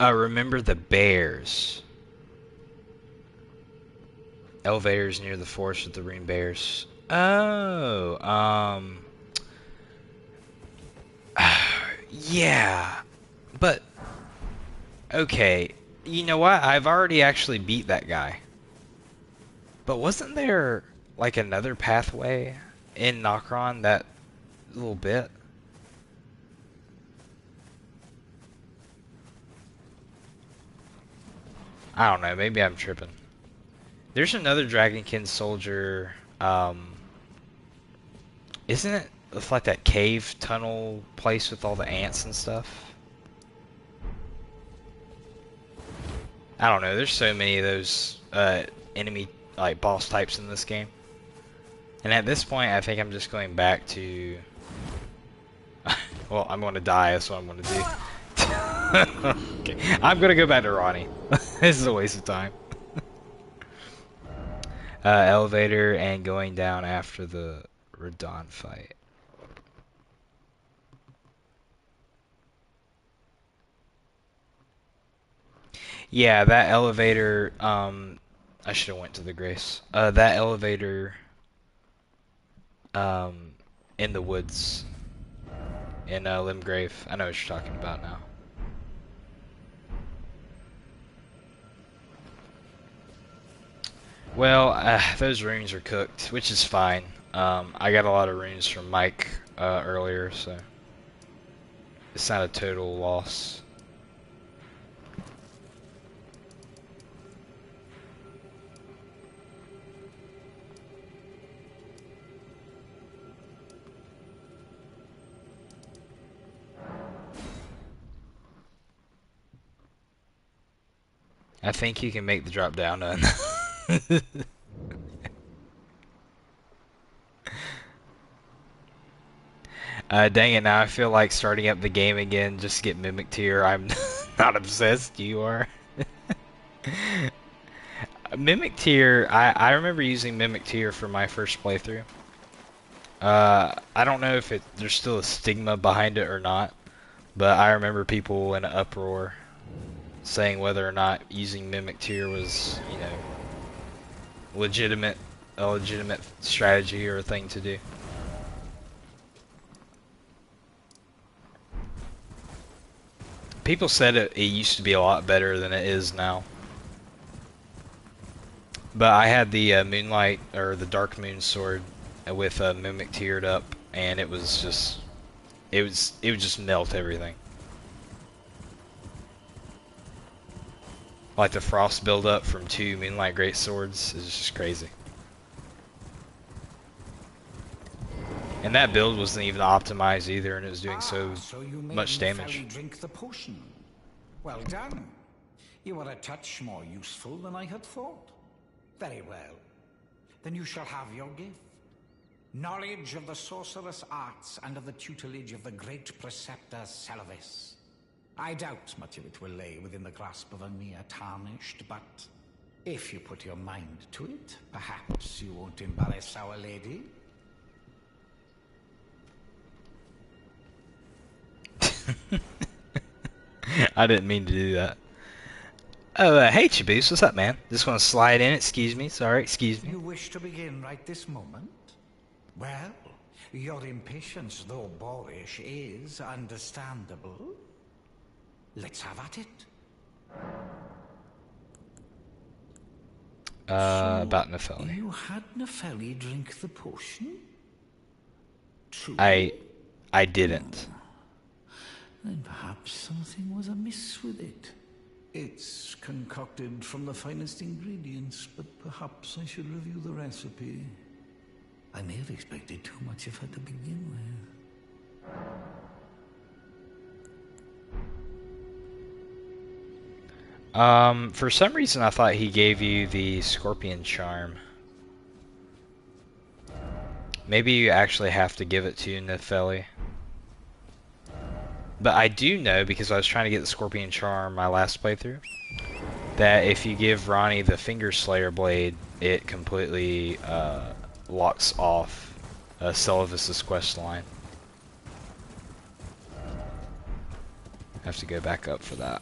Remember the bears. Elevators near the forest with the ring bears. Oh, yeah, but okay. You know what? I've already actually beat that guy. But wasn't there like another pathway in Nokron that little bit? I don't know, maybe I'm tripping. There's another Dragonkin soldier, isn't it? It's like that cave tunnel place with all the ants and stuff. I don't know, there's so many of those enemy like boss types in this game. And at this point I think I'm just going back to well, I'm gonna die, that's what I'm gonna do. Okay. I'm gonna go back to Ronnie. This is a waste of time. Elevator and going down after the Radon fight. Yeah, that elevator, I should have went to the Grace. That elevator, in the woods, in, Limgrave. I know what you're talking about now. Well, those runes are cooked, which is fine. I got a lot of runes from Mike, earlier, so. It's not a total loss. I think you can make the drop down none. Dang it, now I feel like starting up the game again just to get Mimic Tier. I'm not obsessed, you are. Mimic Tier, I remember using Mimic Tier for my first playthrough. I don't know if there's still a stigma behind it or not, but I remember people in an uproar saying whether or not using Mimic Tier was, you know, a legitimate strategy or a thing to do. People said it used to be a lot better than it is now. But I had the Moonlight, or the Dark Moon sword with Mimic tiered up, and it was just, it would just melt everything. Like the frost buildup from 2 Moonlight Great Swords is just crazy. And that build wasn't even optimized either, and it was doing so you made much damage. Nepheli drink the potion. Well done. You are a touch more useful than I had thought. Very well. Then you shall have your gift. Knowledge of the sorcerous arts under the tutelage of the great preceptor Selvis. I doubt much of it will lay within the grasp of a mere tarnished, but if you put your mind to it, perhaps you won't embarrass our lady. I didn't mean to do that. Oh, hey Caboose, what's up, man? Just want to slide in, excuse me, sorry, excuse me. You wish to begin right this moment? Well, your impatience, though boorish, is understandable. Let's have at it. About Nepheli. You had Nepheli drink the potion? True. I didn't. Then perhaps something was amiss with it. It's concocted from the finest ingredients, but perhaps I should review the recipe. I may have expected too much of her to begin with. For some reason I thought he gave you the Scorpion Charm. Maybe you actually have to give it to Nepheli. But I do know, because I was trying to get the Scorpion Charm my last playthrough, that if you give Ronnie the Finger Slayer Blade, it completely locks off Selvis's quest line. I have to go back up for that.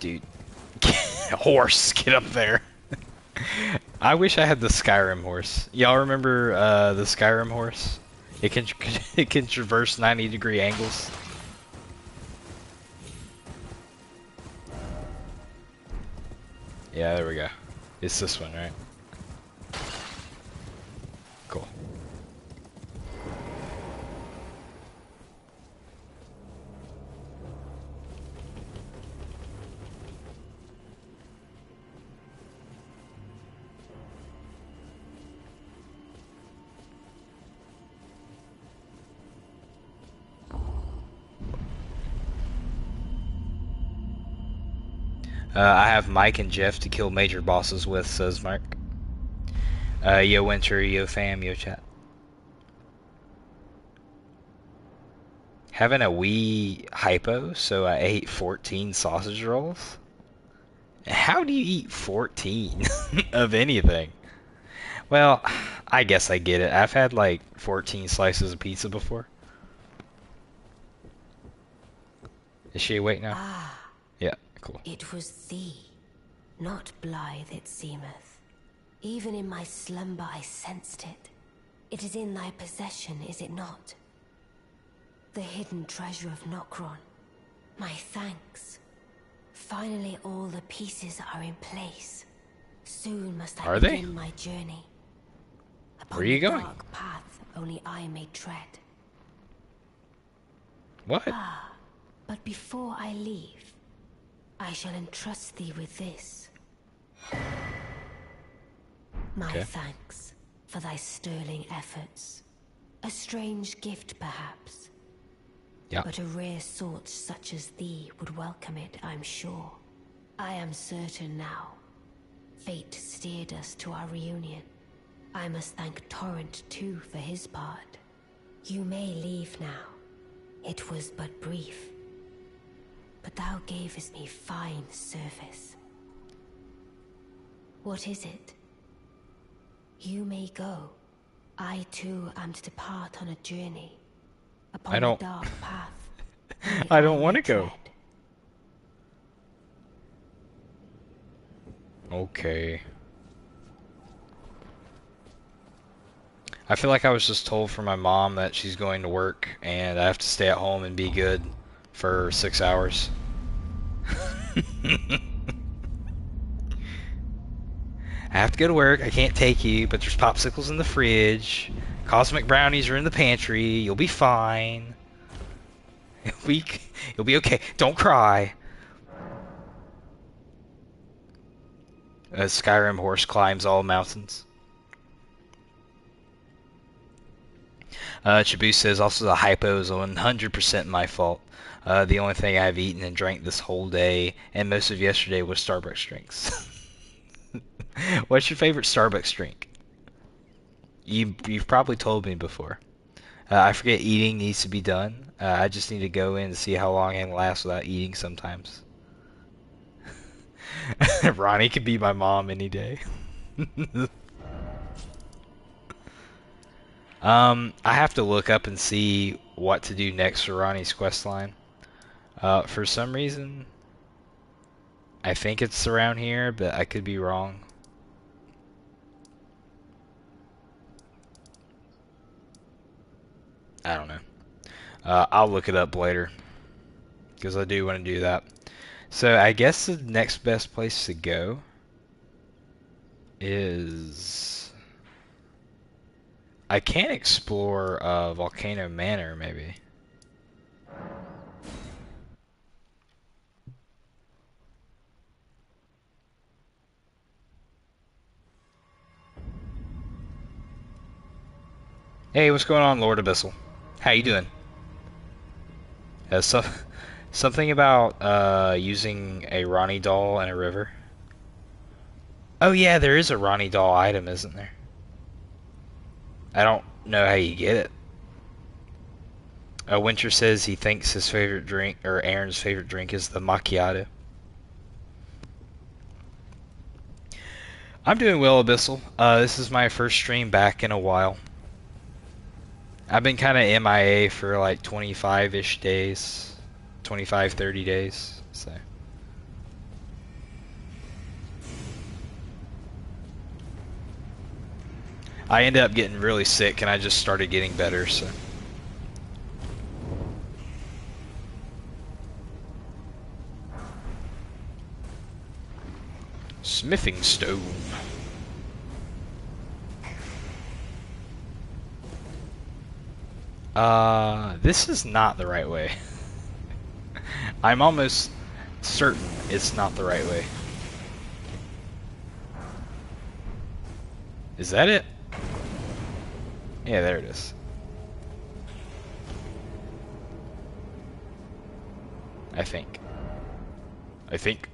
Dude. Horse, get up there. I wish I had the Skyrim horse. Y'all remember the Skyrim horse? It can it can traverse 90-degree angles. Yeah, there we go. It's this one, right? Cool. I have Mike and Jeff to kill major bosses with, says Mark. Yo Winter, yo fam, yo chat. Having a wee hypo, so I ate 14 sausage rolls? How do you eat 14 of anything? Well, I guess I get it. I've had like 14 slices of pizza before. Is she awake now? Ah. Yeah, cool. It was thee, not blithe it seemeth. Even in my slumber I sensed it. It is in thy possession, is it not? The hidden treasure of Nokron. My thanks. Finally, all the pieces are in place. Soon must I Are they? begin my journey. Upon Where are you the going? dark path only I may tread. What? But before I leave, I shall entrust thee with this. My Okay. thanks for thy sterling efforts. A strange gift, perhaps. Yeah. But a rare sort such as thee would welcome it, I'm sure. I am certain now. Fate steered us to our reunion. I must thank Torrent, too, for his part. You may leave now. It was but brief. But thou gavest me fine service. What is it? You may go. I, too, am to depart on a journey. Upon I don't- the dark path. only I don't may want to go. tread. Okay. I feel like I was just told from my mom that she's going to work and I have to stay at home and be good for 6 hours. I have to go to work. I can't take you, but there's popsicles in the fridge. Cosmic brownies are in the pantry. You'll be fine. You'll be okay. Don't cry. A Skyrim horse climbs all mountains. Chibu says, also the hypo is 100% my fault. The only thing I've eaten and drank this whole day and most of yesterday was Starbucks drinks. What's your favorite Starbucks drink? You've probably told me before. I forget eating needs to be done. I just need to go in and see how long I can last without eating sometimes. Ronnie could be my mom any day. I have to look up and see what to do next for Ronnie's quest line. For some reason, I think it's around here, but I could be wrong. I don't know. I'll look it up later, because I do want to do that. So I guess the next best place to go is... I can explore Volcano Manor, maybe. Hey, what's going on, Lord Abyssal? How you doing? Something about using a Ronnie doll in a river. Oh yeah, there is a Ronnie doll item, isn't there? I don't know how you get it. Winter says he thinks his favorite drink, or Aaron's favorite drink, is the macchiato. I'm doing well, Abyssal. This is my first stream back in a while. I've been kind of MIA for like 25-ish days. 25, 30 days, so... I ended up getting really sick and I just started getting better, so... Smithing stone. This is not the right way. I'm almost certain it's not the right way. Is that it? Yeah, there it is. I think. I think.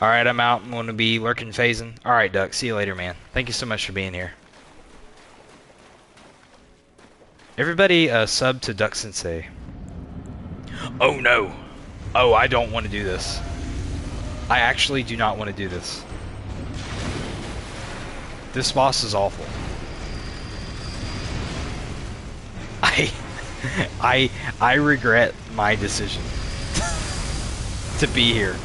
Alright, I'm out. I'm going to be lurking phasing. Alright, Duck. See you later, man. Thank you so much for being here. Everybody sub to Duck Sensei. Oh no! Oh, I don't want to do this. I actually do not want to do this. This boss is awful. I regret my decision to be here.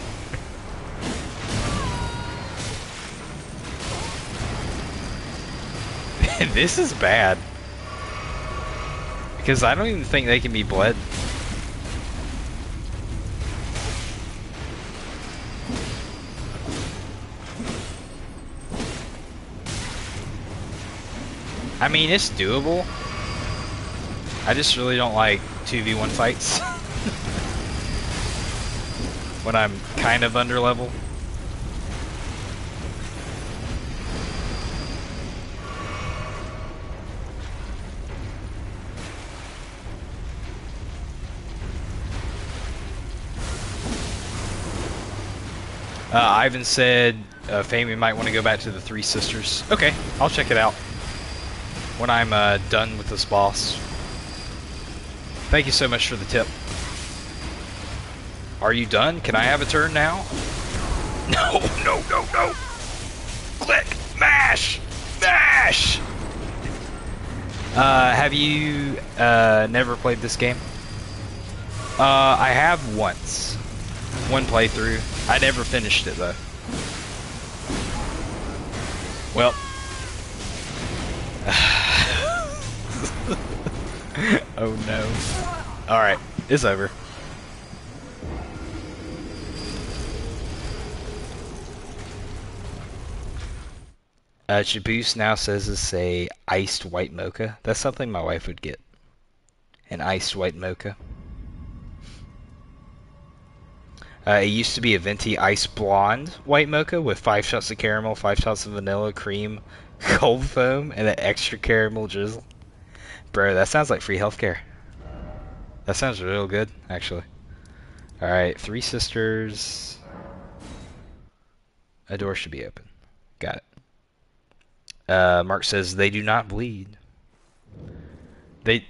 This is bad. Because I don't even think they can be bled. I mean, it's doable. I just really don't like 2v1 fights. When I'm kind of under level. Ivan said, Fame, might want to go back to the Three Sisters. Okay, I'll check it out when I'm done with this boss. Thank you so much for the tip. Are you done? Can I have a turn now? No, no, no, no! Click! Mash! Mash! Have you never played this game? I have once. One playthrough. I never finished it though. Well. Oh no. Alright, it's over. Caboose now says it's a iced white mocha. That's something my wife would get. An iced white mocha. It used to be a venti ice blonde white mocha with 5 shots of caramel, 5 shots of vanilla, cream, cold foam, and an extra caramel drizzle. Bro, that sounds like free healthcare. That sounds real good, actually. Alright, Three Sisters. A door should be open. Got it. Mark says they do not bleed. They...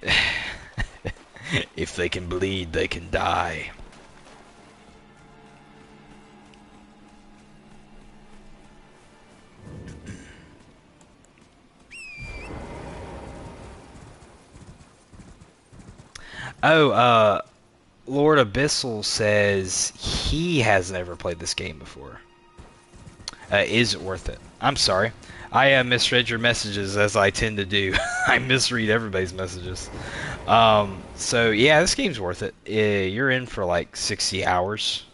If they can bleed, they can die. Oh, Lord Abyssal says he has never played this game before. Is it worth it? I'm sorry. I misread your messages as I tend to do. I misread everybody's messages. So yeah, this game's worth it. You're in for like 60 hours.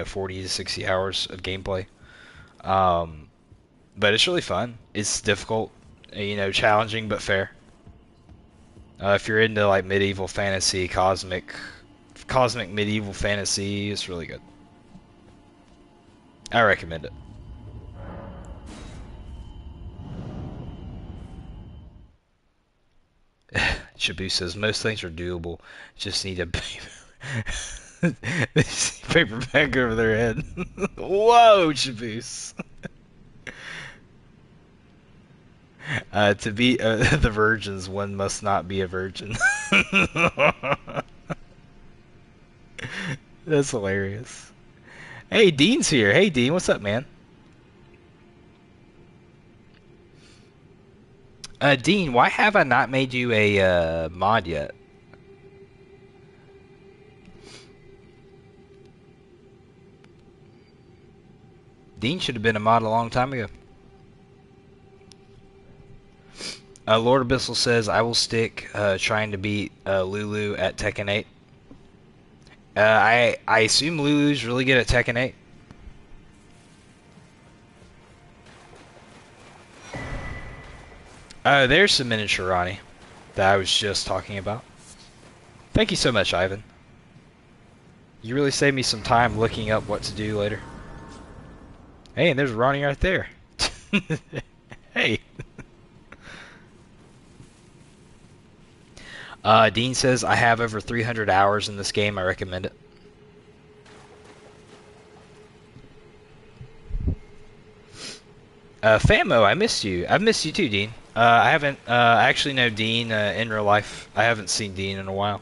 40 to 60 hours of gameplay. But it's really fun. It's difficult, challenging but fair. If you're into like medieval fantasy, cosmic medieval fantasy, it's really good. I recommend it. Shabu says most things are doable. Just need a paper bag over their head. Whoa, Shaboos. To be the virgins, one must not be a virgin. That's hilarious. Hey, Dean's here. Hey, Dean, what's up, man? Dean, why have I not made you a mod yet? Dean should have been a mod a long time ago. Lord Abyssal says, I will stick trying to beat Lulu at Tekken 8. I assume Lulu's really good at Tekken 8. There's some miniature Ronnie that I was just talking about. Thank you so much, Ivan. You really saved me some time looking up what to do later. Hey, and there's Ronnie right there. Hey. Dean says, I have over 300 hours in this game. I recommend it. Famo, I missed you. I've missed you too, Dean. I haven't, I actually know Dean in real life. I haven't seen Dean in a while.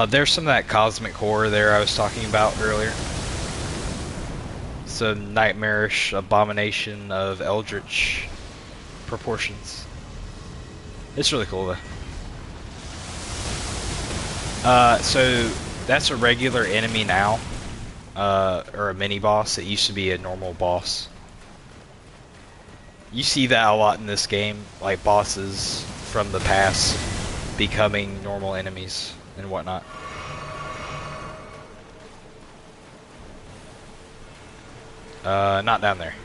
There's some of that cosmic horror there I was talking about earlier. Some nightmarish abomination of eldritch proportions. It's really cool though. So that's a regular enemy now. or a mini boss. It used to be a normal boss. You see that a lot in this game, like bosses from the past becoming normal enemies and whatnot. Not down there.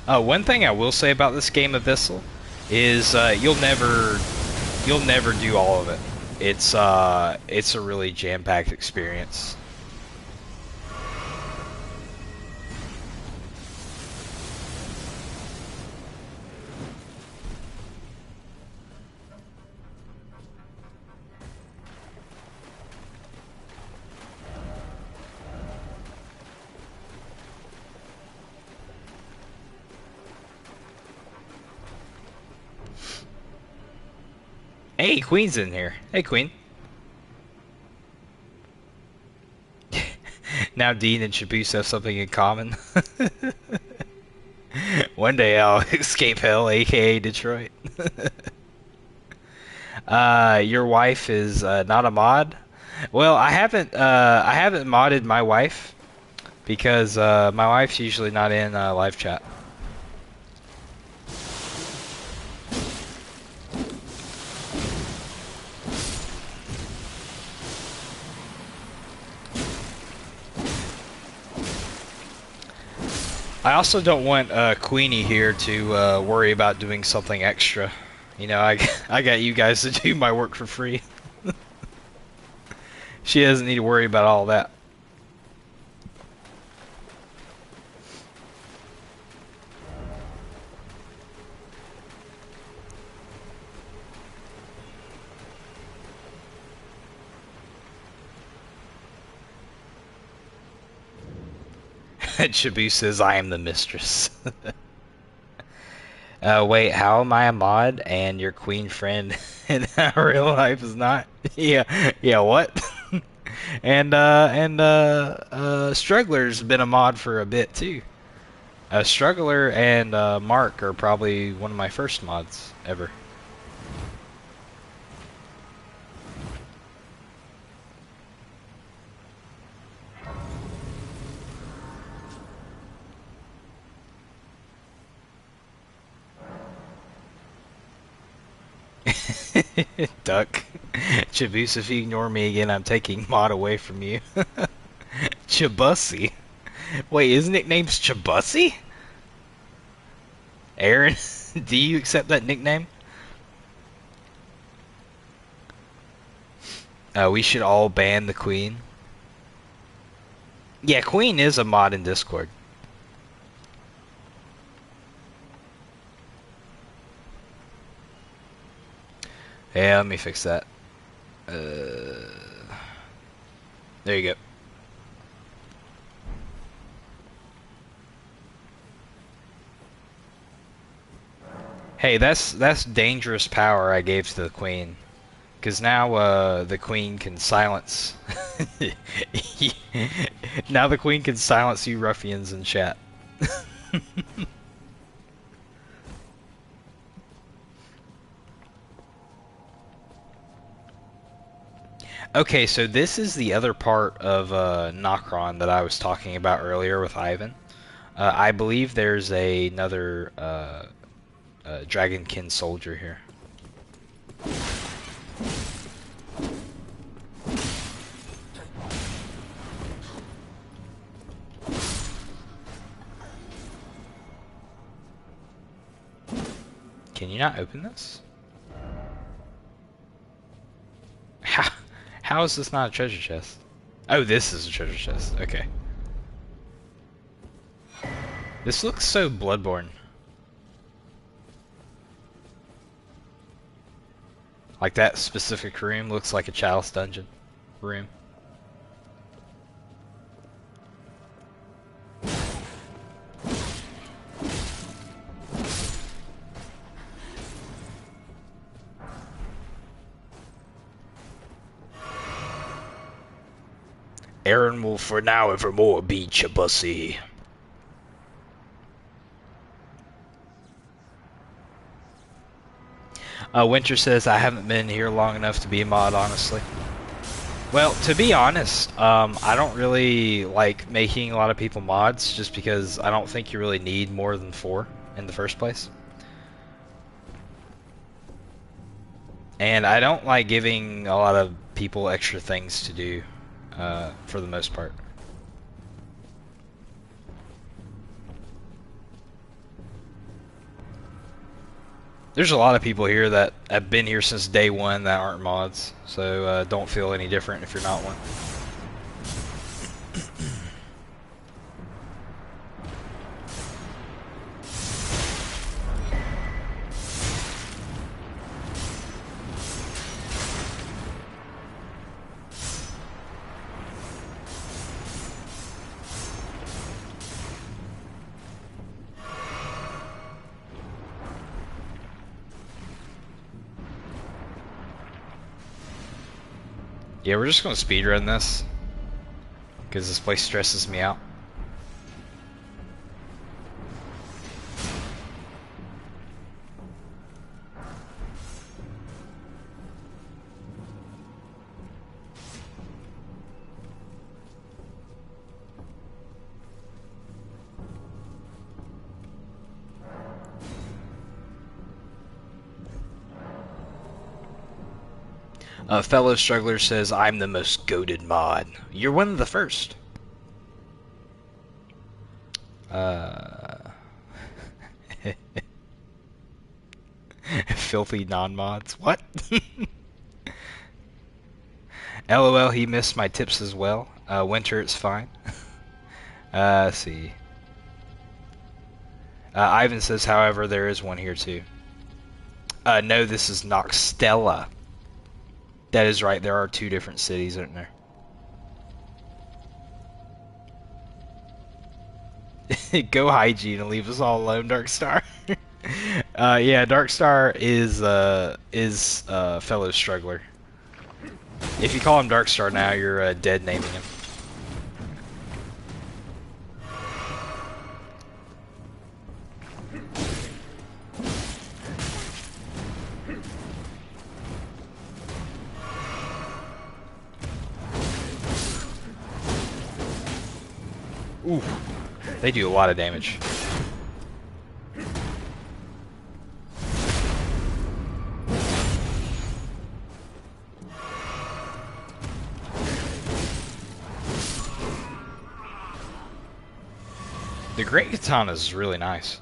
One thing I will say about this game, Abyssal, is you'll never do all of it. It's a really jam-packed experience. Hey, Queen's in here. Hey, Queen. Now Dean and Shaboose have something in common. One day I'll escape hell, aka Detroit. Your wife is not a mod? Well, I haven't modded my wife because my wife's usually not in live chat. I also don't want Queenie here to worry about doing something extra. You know, I got you guys to do my work for free. She doesn't need to worry about all that. Shabu says, I am the mistress. Wait, how am I a mod and your queen friend in real life is not? Yeah, what? and Struggler's been a mod for a bit too. Struggler and Mark are probably one of my first mods ever. Duck. Chavus, if you ignore me again, I'm taking mod away from you. Chabussy. Wait, his nickname's Chabussy? Aaron, do you accept that nickname? We should all ban the Queen. Yeah, Queen is a mod in Discord. Yeah, let me fix that. There you go. Hey, that's dangerous power I gave to the Queen. Because now the Queen can silence... Now the Queen can silence you ruffians in chat. Okay, so this is the other part of Nokron that I was talking about earlier with Ivan. I believe there's another Dragonkin soldier here. Can you not open this? How is this not a treasure chest? Oh, this is a treasure chest. Okay. This looks so Bloodborne. Like that specific room looks like a Chalice dungeon room. Aaron will for now evermore be Chabussy. Winter says, I haven't been here long enough to be a mod, honestly. Well, to be honest, I don't really like making a lot of people mods just because I don't think you really need more than 4 in the first place. And I don't like giving a lot of people extra things to do, for the most part. There's a lot of people here that have been here since day 1 that aren't mods, so don't feel any different if you're not one. Yeah, we're just gonna speedrun this, because this place stresses me out. Fellow Struggler says, I'm the most goated mod. You're one of the first. Filthy non-mods. What? LOL, he missed my tips as well. Winter, it's fine. Let's see. Ivan says, however, there is one here too. No, this is Noxtella. That is right, there are 2 different cities, aren't there? Go hygiene and leave us all alone, Darkstar. Yeah, Darkstar is fellow struggler. If you call him Darkstar now, you're dead naming him. Ooh, they do a lot of damage. The Great Katana is really nice.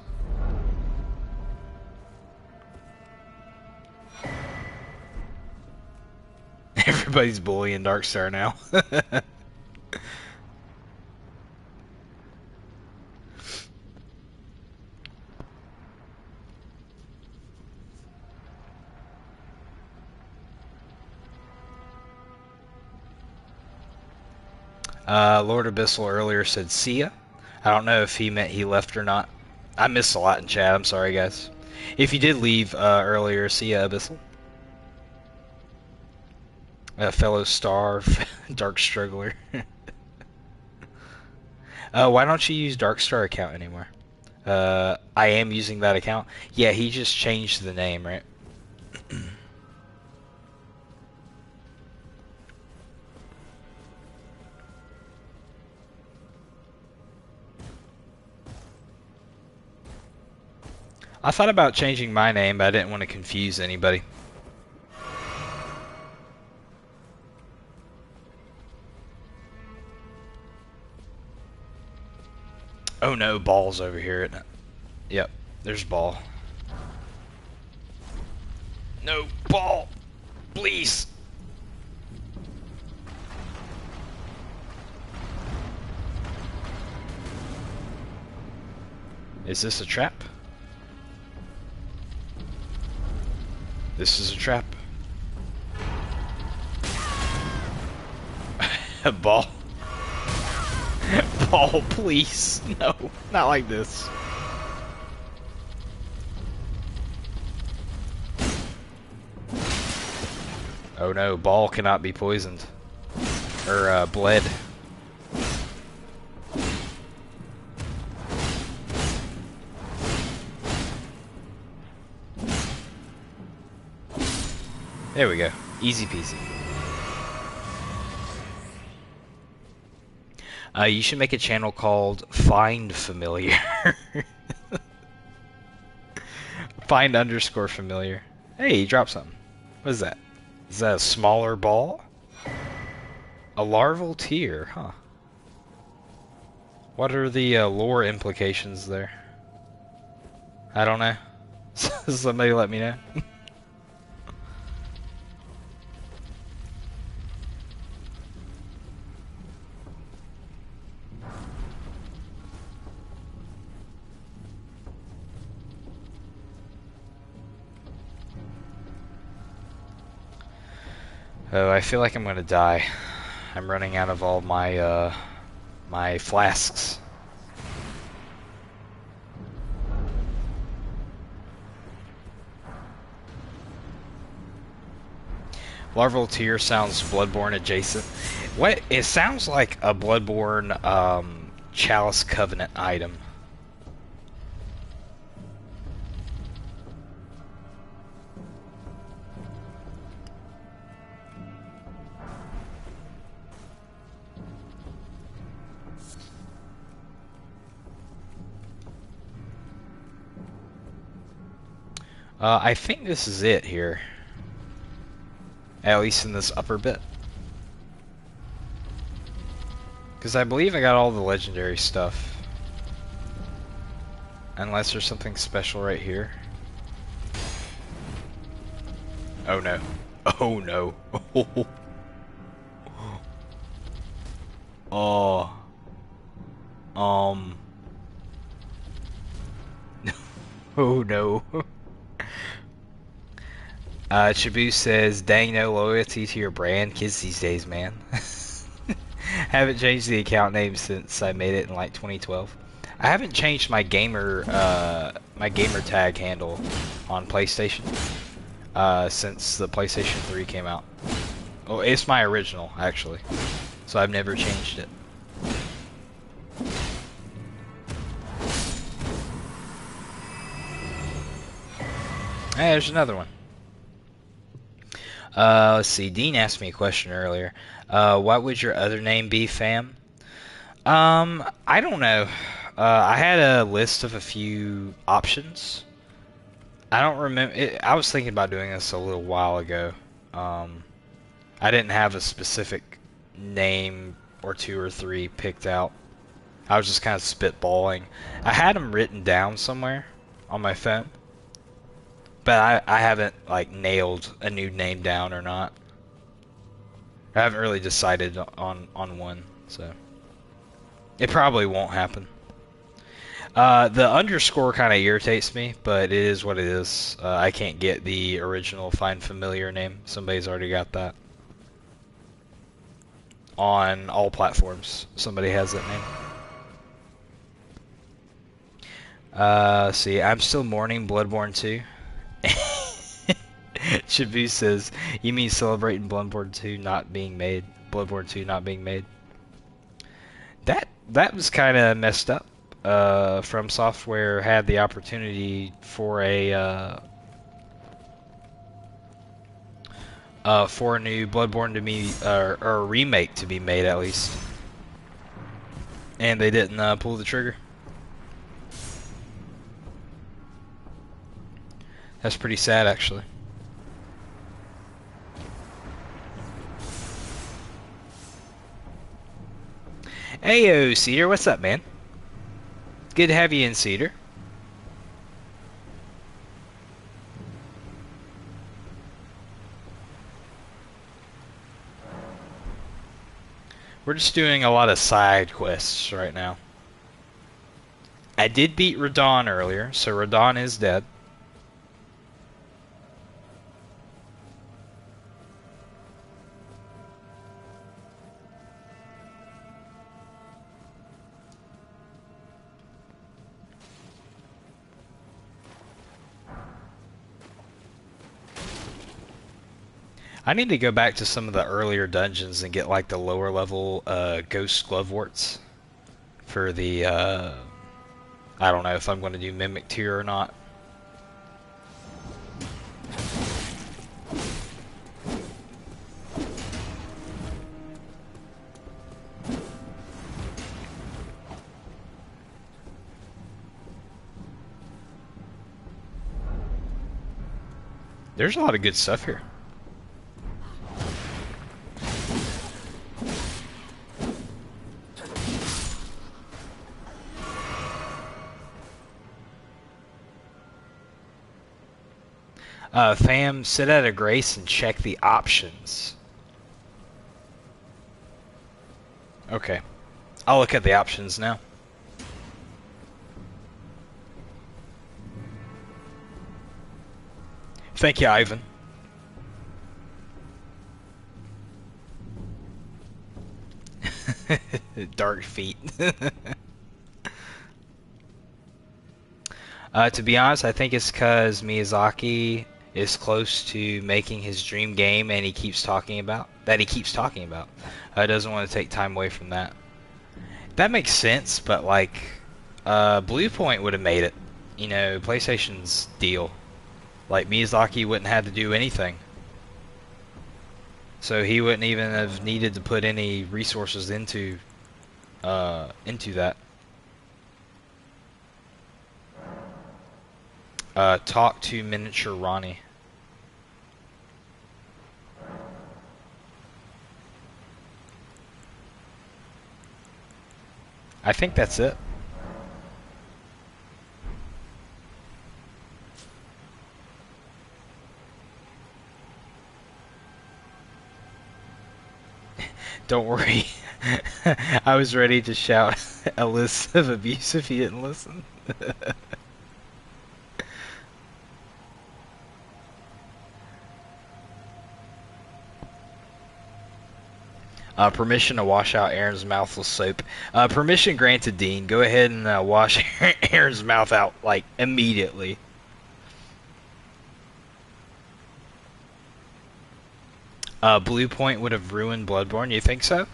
Everybody's bullying Darkstar now. Lord Abyssal earlier said see ya. I don't know if he meant he left or not. I missed a lot in chat, I'm sorry guys. If you did leave earlier, see ya Abyssal. Fellow Star, Dark Struggler. Why don't you use Darkstar account anymore? I am using that account. Yeah, he just changed the name, right? I thought about changing my name, but I didn't want to confuse anybody. Oh no, Ball's over here, isn't it? Yep, there's Ball. No, Ball! Please! Is this a trap? This is a trap. Ball. Ball, please. No, not like this. Oh no, Ball cannot be poisoned. Or, bled. There we go. Easy peasy. You should make a channel called Find Familiar. Find underscore familiar. Hey, you dropped something. What is that? Is that a smaller ball? A larval tear, huh? What are the lore implications there? I don't know. Somebody let me know. Oh, I feel like I'm gonna die. I'm running out of all my my flasks. Larval tear sounds Bloodborne adjacent. What? It sounds like a Bloodborne Chalice Covenant item. I think this is it here. At least in this upper bit. Because I believe I got all the legendary stuff. Unless there's something special right here. Oh no. Oh no. Oh. Oh no. Chibu says, dang, no loyalty to your brand. Kids these days, man. Haven't changed the account name since I made it in like 2012. I haven't changed my gamer tag handle on PlayStation since the PlayStation 3 came out. Oh, it's my original, actually. So I've never changed it. Hey, there's another one. Let's see. Dean asked me a question earlier. What would your other name be, fam? I don't know. I had a list of a few options. I don't remember. I was thinking about doing this a little while ago. I didn't have a specific name or two or three picked out. I was just kind of spitballing. I had them written down somewhere on my phone. But I haven't like nailed a new name down or not. I haven't really decided on one, so it probably won't happen. The underscore kind of irritates me, but it is what it is. I can't get the original Find Familiar name. Somebody's already got that. On all platforms, somebody has that name. Let's see, I'm still mourning Bloodborne 2. Chibu says, you mean celebrating Bloodborne 2 not being made? Bloodborne 2 not being made? That was kind of messed up. From Software had the opportunity for a new Bloodborne to be or a remake to be made at least, and they didn't pull the trigger. That's pretty sad, actually. Heyo, Cedar, what's up, man? Good to have you in, Cedar. We're just doing a lot of side quests right now. I did beat Radon earlier, so Radon is dead. I need to go back to some of the earlier dungeons and get like the lower level ghost gloveworts for the I don't know if I'm going to do mimic tier or not. There's a lot of good stuff here. Fam, sit at a grace and check the options. Okay. I'll look at the options now. Thank you, Ivan. Dark feet. To be honest, I think it's because Miyazaki is close to making his dream game, and he keeps talking about doesn't want to take time away from that. That makes sense, but like, Blue Point would have made it. You know, PlayStation's deal. Like Miyazaki wouldn't have to do anything, so he wouldn't even have needed to put any resources into that. Talk to Miniature Ronnie. I think that's it. Don't worry. I was ready to shout a list of abuse if you didn't listen. Permission to wash out Aaron's mouth with soap. Permission granted, Dean. Go ahead and wash Aaron's mouth out, like, immediately. Blue Point would have ruined Bloodborne, you think so?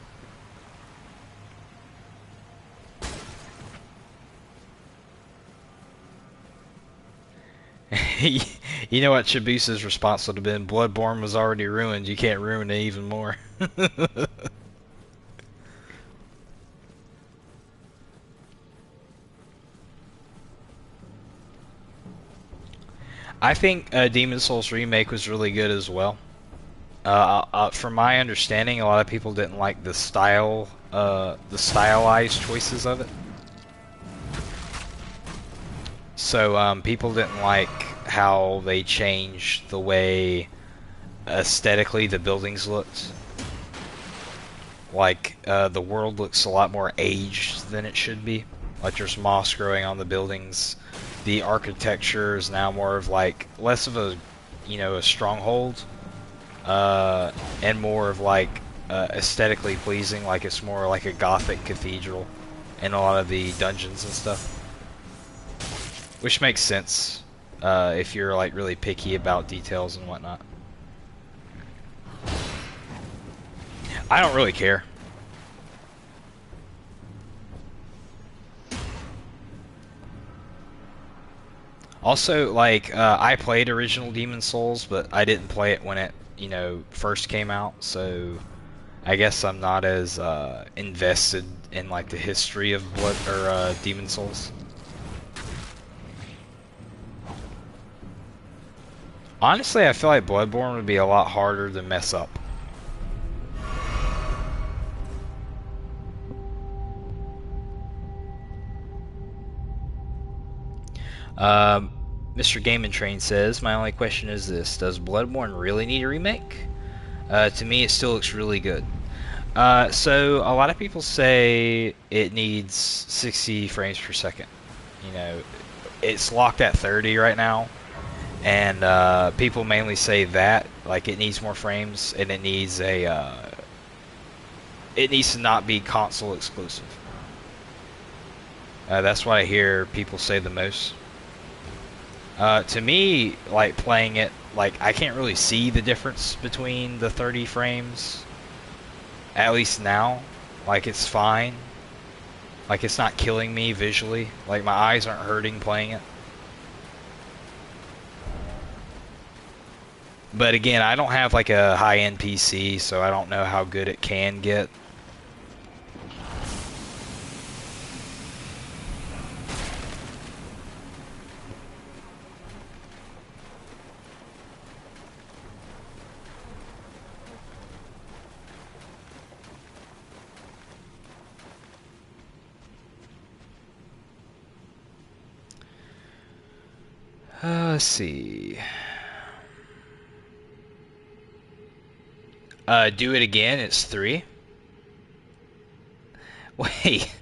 You know what Chibisa's response would have been? Bloodborne was already ruined, you can't ruin it even more. I think Demon Souls Remake was really good as well. From my understanding, a lot of people didn't like the stylized choices of it. So people didn't like how they changed the way aesthetically the buildings looked. Like the world looks a lot more aged than it should be. Like there's moss growing on the buildings. The architecture is now more of like less of a, you know, a stronghold. And more of like aesthetically pleasing, like it's more like a gothic cathedral in a lot of the dungeons and stuff, which makes sense if you're like really picky about details and whatnot. I don't really care. Also, like I played original Demon Souls, but I didn't play it when it, you know, first came out, so I guess I'm not as invested in like the history of Demon Souls. Honestly, I feel like Bloodborne would be a lot harder to mess up. Mr. Game & Train says, my only question is this: does Bloodborne really need a remake? To me, it still looks really good. So a lot of people say it needs 60 frames per second. You know, it's locked at 30 right now, and people mainly say that like it needs more frames, and it needs a it needs to not be console exclusive. That's what I hear people say the most. To me, like playing it, like I can't really see the difference between the 30 frames. At least now, like it's fine. Like it's not killing me visually. Like my eyes aren't hurting playing it. But again, I don't have like a high-end PC, so I don't know how good it can get. Let's see. Do it again. It's 3. Wait.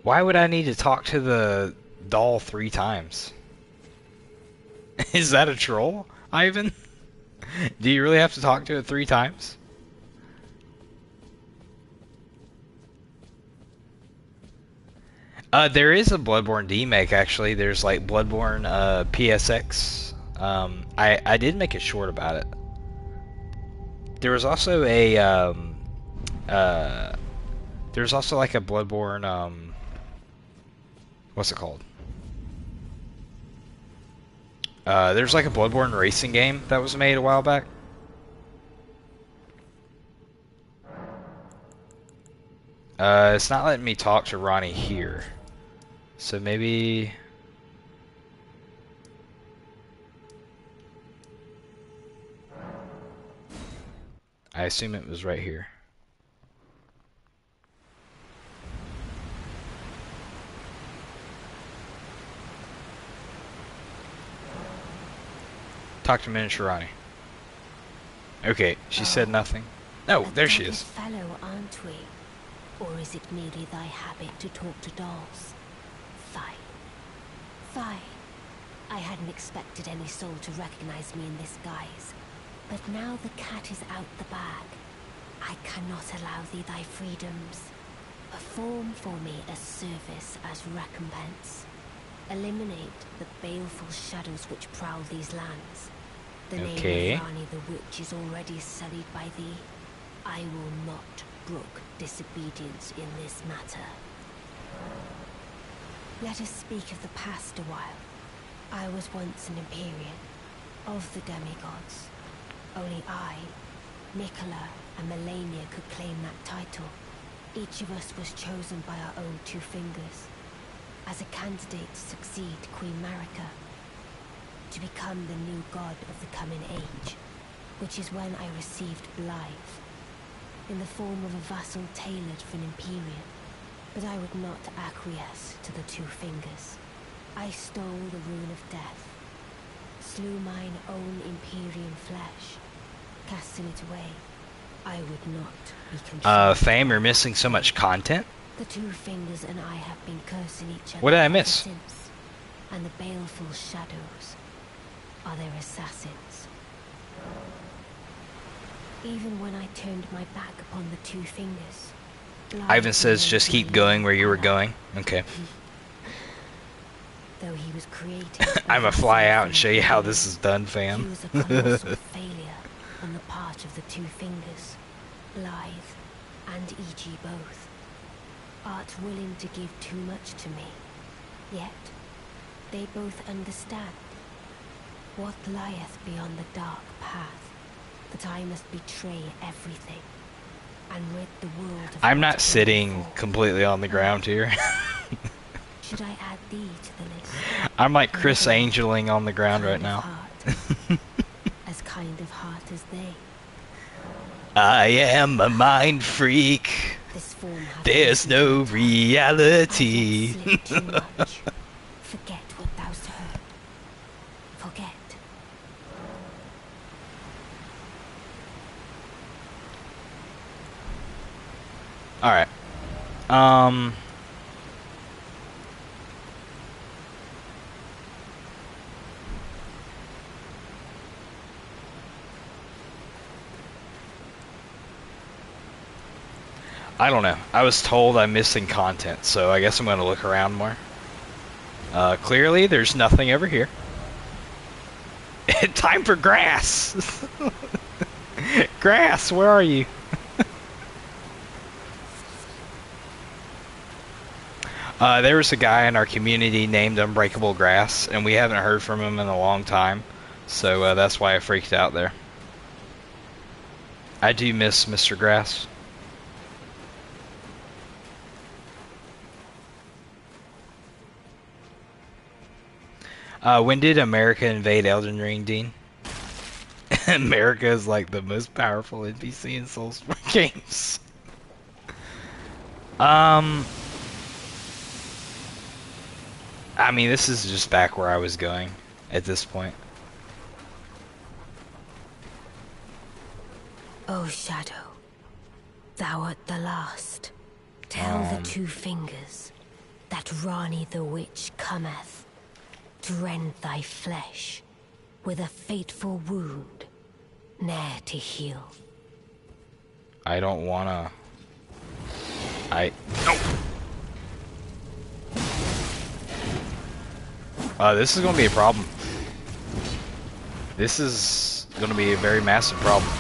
Why would I need to talk to the doll 3 times? Is that a troll, Ivan? Do you really have to talk to it 3 times? There is a Bloodborne demake actually. There's like Bloodborne PSX. I did make a short about it. There was also a there's also like a Bloodborne what's it called? There's like a Bloodborne racing game that was made a while back. It's not letting me talk to Ronnie here. So maybe... I assume it was right here. Talk to Miniature Ronnie. Okay, she said nothing. No, there she is. Fellow, aren't we? Or is it merely thy habit to talk to dolls? Fine. Fine. I hadn't expected any soul to recognize me in this guise. But now the cat is out the bag. I cannot allow thee thy freedoms. Perform for me a service as recompense. Eliminate the baleful shadows which prowl these lands. The name of Rani the Witch is already sullied by thee. I will not brook disobedience in this matter. Let us speak of the past a while. I was once an Empyrean, of the demigods. Only I, Nicola, and Melania could claim that title. Each of us was chosen by our own 2 fingers, as a candidate to succeed Queen Marika, to become the new god of the coming age, which is when I received Blythe, in the form of a vassal tailored for an Empyrean. But I would not acquiesce to the 2 fingers. I stole the rune of death, slew mine own Empyrean flesh, casting it away. I would not be controlled. Fame, you're missing so much content? The 2 fingers and I have been cursing each other What did I ever miss? since, and the baleful shadows are their assassins. Even when I turned my back upon the 2 fingers, Ivan says just keep going where you were going. Okay. Though he was created I'ma fly out and show you how this is done, he fam. was a colossal failure on the part of the 2 fingers, Blythe and E.G. both. Art willing to give too much to me, yet they both understand what lieth beyond the dark path, that I must betray everything and rid the world of I'm what not it sitting before. completely on the ground here. Should I add thee to the list? I'm like Chris Angeling on the ground right Kind of now. heart, as kind of heart as they. I am a mind freak. This form hath There's nothing no to reality. I let slip too much. Forget what thou'st heard. Forget. Alright. I don't know. I was told I'm missing content, so I guess I'm going to look around more. Clearly, there's nothing over here. Time for grass! Grass, where are you? There was a guy in our community named Unbreakable Grass, and we haven't heard from him in a long time, so that's why I freaked out there. I do miss Mr. Grass. When did America invade Elden Ring, Dean? America is like the most powerful NPC in Soulsborne games. I mean, this is just back where I was going at this point. O Shadow, thou art the last. Tell the two fingers that Rani the Witch cometh to rend thy flesh with a fateful wound, ne'er to heal. I don't wanna... this is gonna be a problem. This is gonna be a very massive problem.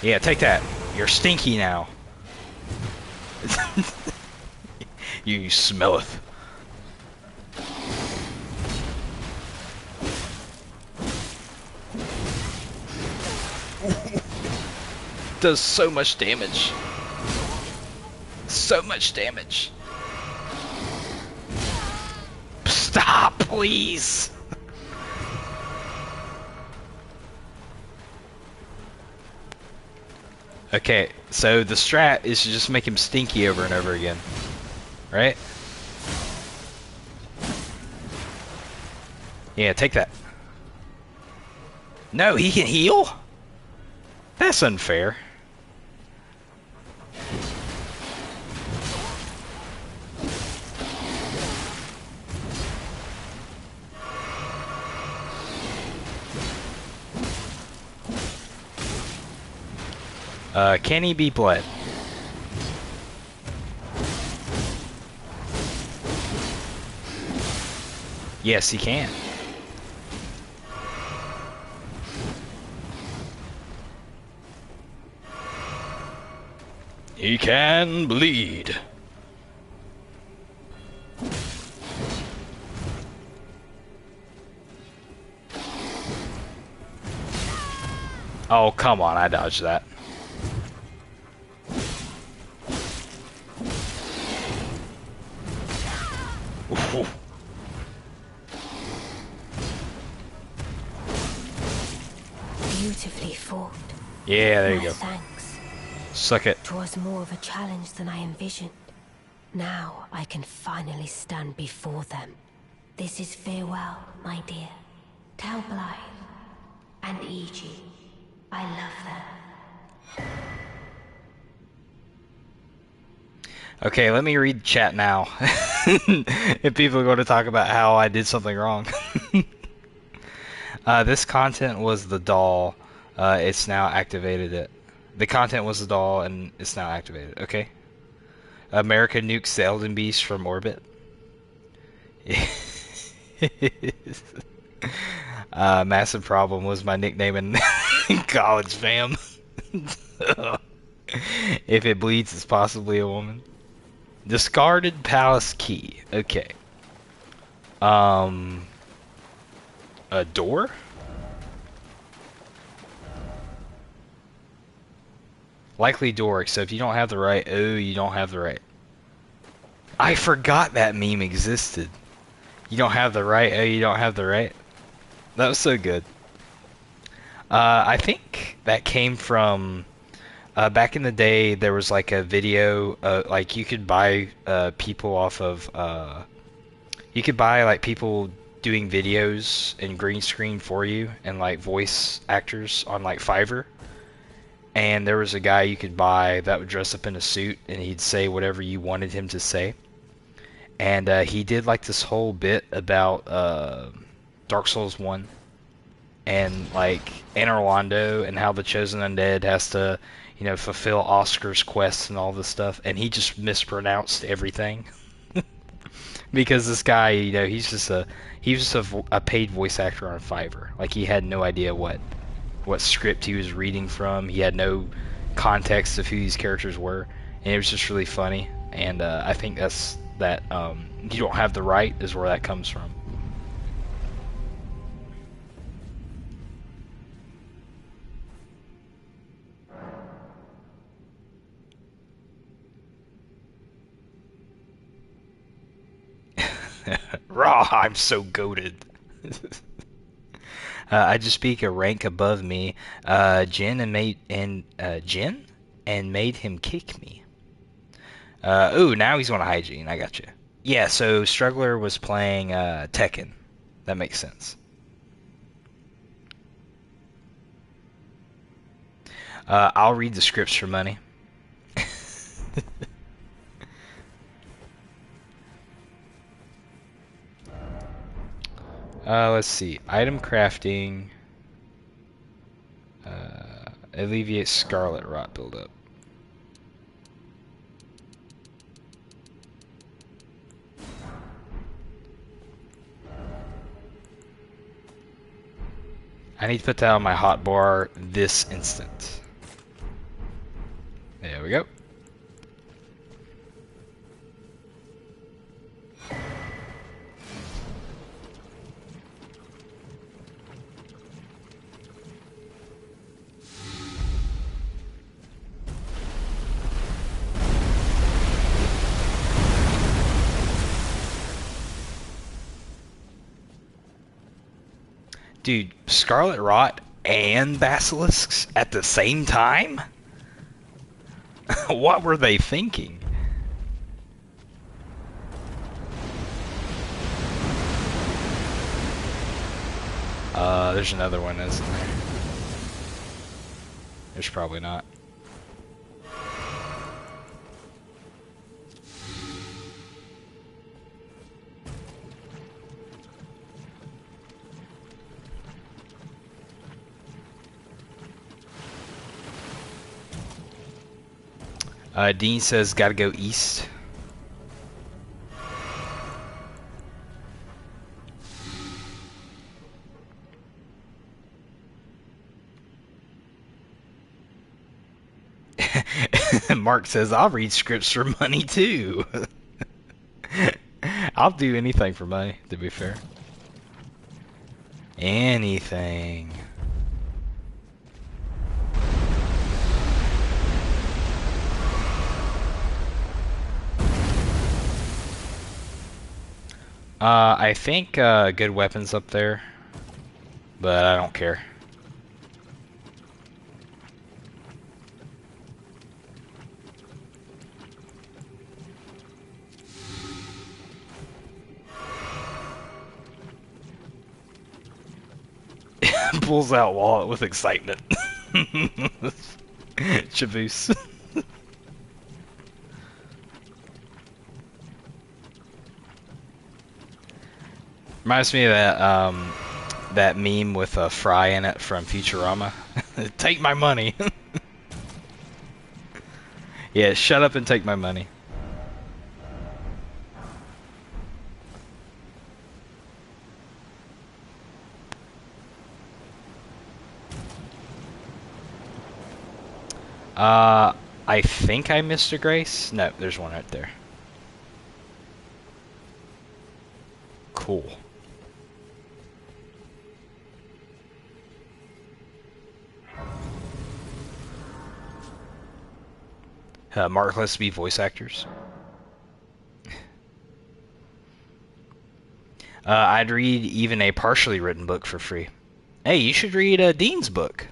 Yeah, take that. You're stinky now. You smelleth. Does so much damage. So much damage. Stop, please. Okay, so the strat is to just make him stinky over and over again. Right? Yeah, take that. No, he can heal? That's unfair. Can he be bled? Yes, he can. He can bleed. Oh, come on, I dodged that. Ooh. Beautifully fought. Yeah, there you My go. thanks. Suck it. 'Twas more of a challenge than I envisioned. Now I can finally stand before them. This is farewell, my dear. Tell Blythe and Iji I love them. Okay, let me read chat now. If people are going to talk about how I did something wrong. This content was the doll. It's now activated it. The content was the doll and it's now activated. Okay. America nukes the Elden Beast from orbit. Massive problem was my nickname in college, fam. If it bleeds, it's possibly a woman. Discarded palace key. Okay. A door? Likely door, except you don't have the right. Oh, you don't have the right. I forgot that meme existed. You don't have the right. Oh, you don't have the right. That was so good. I think that came from back in the day. There was like a video, like you could buy people off of. You could buy like people doing videos and green screen for you, and like voice actors on like Fiverr. And there was a guy you could buy that would dress up in a suit, and he'd say whatever you wanted him to say. And he did like this whole bit about Dark Souls 1 and like Anor Londo and how the Chosen Undead has to, you know, fulfill Oscar's quest and all this stuff. And he just mispronounced everything because this guy, you know, he was just a paid voice actor on Fiverr. Like he had no idea what script he was reading from. He had no context of who these characters were, and it was just really funny. And I think that's that. You don't have the right is where that comes from. Raw, I'm so goated. I just speak a rank above me. Jin and made him kick me. Ooh, now he's on a hygiene. I got you. Yeah, so Struggler was playing Tekken. That makes sense. I'll read the scripts for money. Let's see. Item crafting. Alleviates scarlet rot buildup. I need to put that on my hotbar this instant. There we go. Dude, Scarlet Rot and Basilisks at the same time? What were they thinking? There's another one, isn't there? There's probably not. Dean says, gotta go east. Mark says, I'll read scripts for money too. I'll do anything for money, to be fair. Anything. I think good weapons up there, but I don't care. Pulls out wallet with excitement. Caboose. Reminds me of that meme with a fry in it from Futurama. Take my money. Yeah, shut up and take my money. I think I missed a grace. No, there's one right there. Cool. Mark, let's be voice actors. I'd read even a partially written book for free. Hey, you should read Dean's book.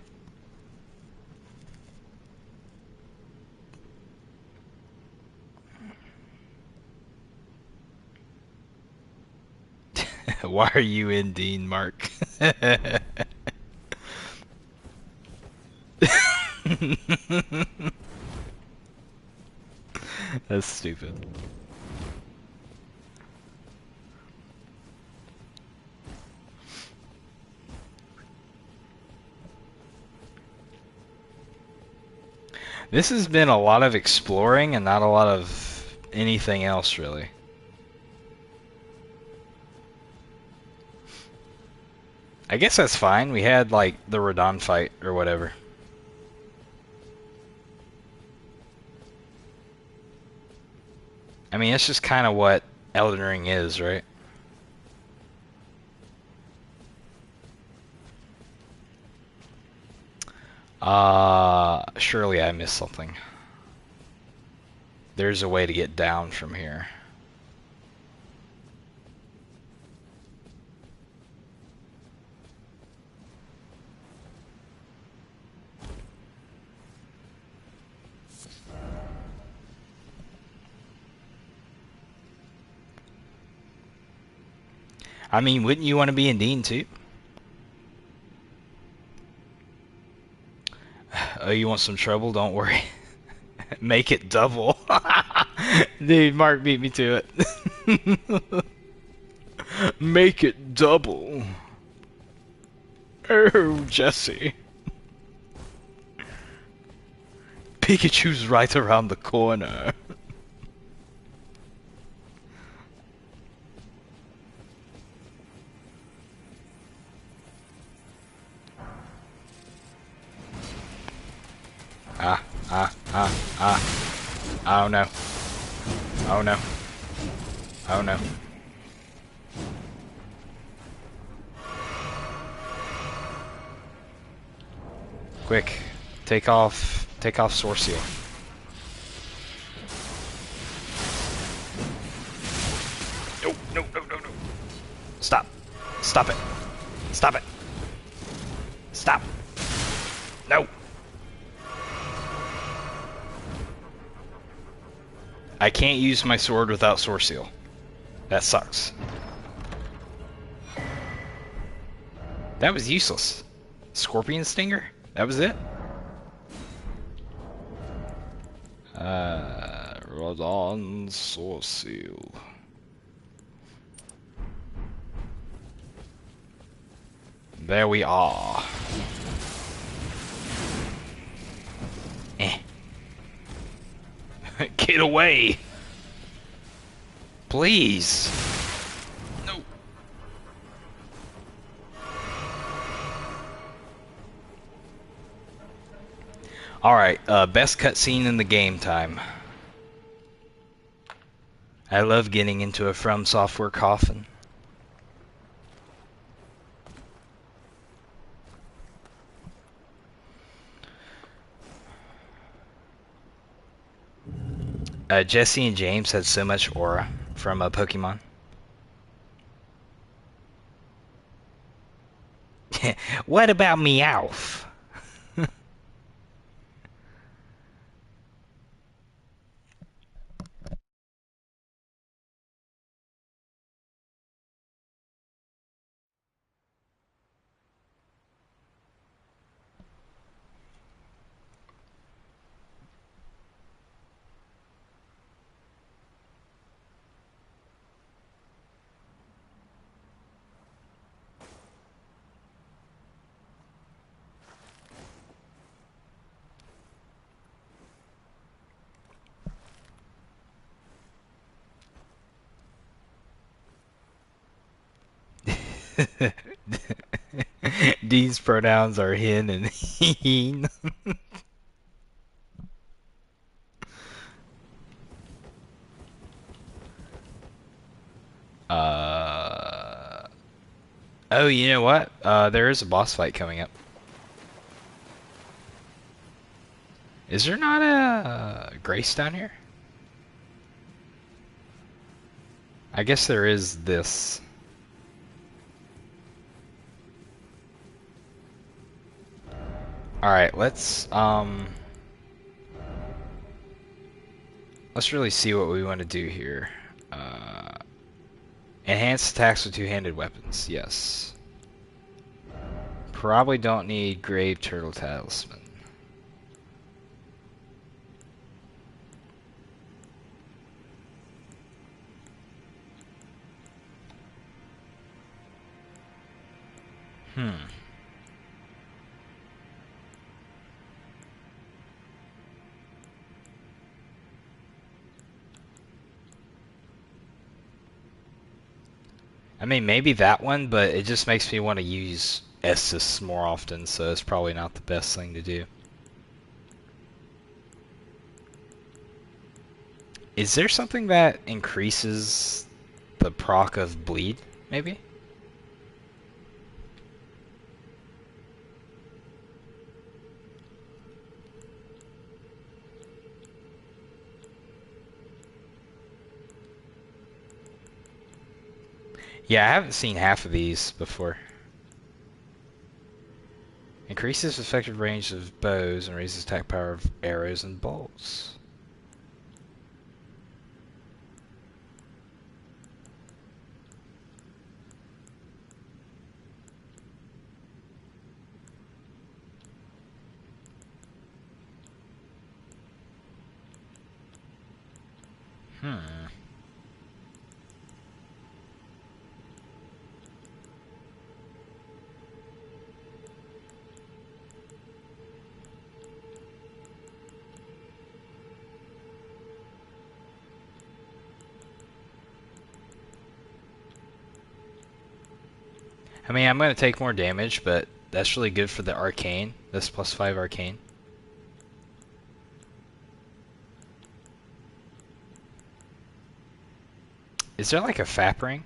Why are you in, Dean, Mark? That's stupid. This has been a lot of exploring and not a lot of anything else, really. I guess that's fine. We had, like, the Radon fight or whatever. I mean, it's just kind of what Elden Ring is, right? Surely I missed something. There's a way to get down from here. I mean, wouldn't you want to be in Dean too? Oh, you want some trouble? Don't worry. Make it double. Dude, Mark beat me to it. Make it double. Oh, Jesse. Pikachu's right around the corner. Ah. Oh no. Oh no. Oh no. Quick. Take off Source Seal. No. Stop. Stop it. Stop it. Stop. No. I can't use my sword without Source Seal. That sucks. That was useless. Scorpion Stinger? That was it? Rodon Source Seal. There we are. Get away! Please! No! Alright, best cutscene in the game time. I love getting into a From Software coffin. Jesse and James had so much aura from Pokemon. What about Meowth? These pronouns are hin and heen. Oh, you know what? There is a boss fight coming up. Is there not a Grace down here? I guess there is this. Alright, let's really see what we want to do here. Enhanced attacks with two-handed weapons, yes. Probably don't need Grave Turtle Talisman. I mean, maybe that one, but it just makes me want to use Estus more often, so it's probably not the best thing to do. Is there something that increases the proc of bleed, maybe? Yeah, I haven't seen half of these before. Increases effective range of bows and raises attack power of arrows and bolts. Hmm. I mean, I'm going to take more damage, but that's really good for the arcane. This +5 arcane. Is there like a FAP ring?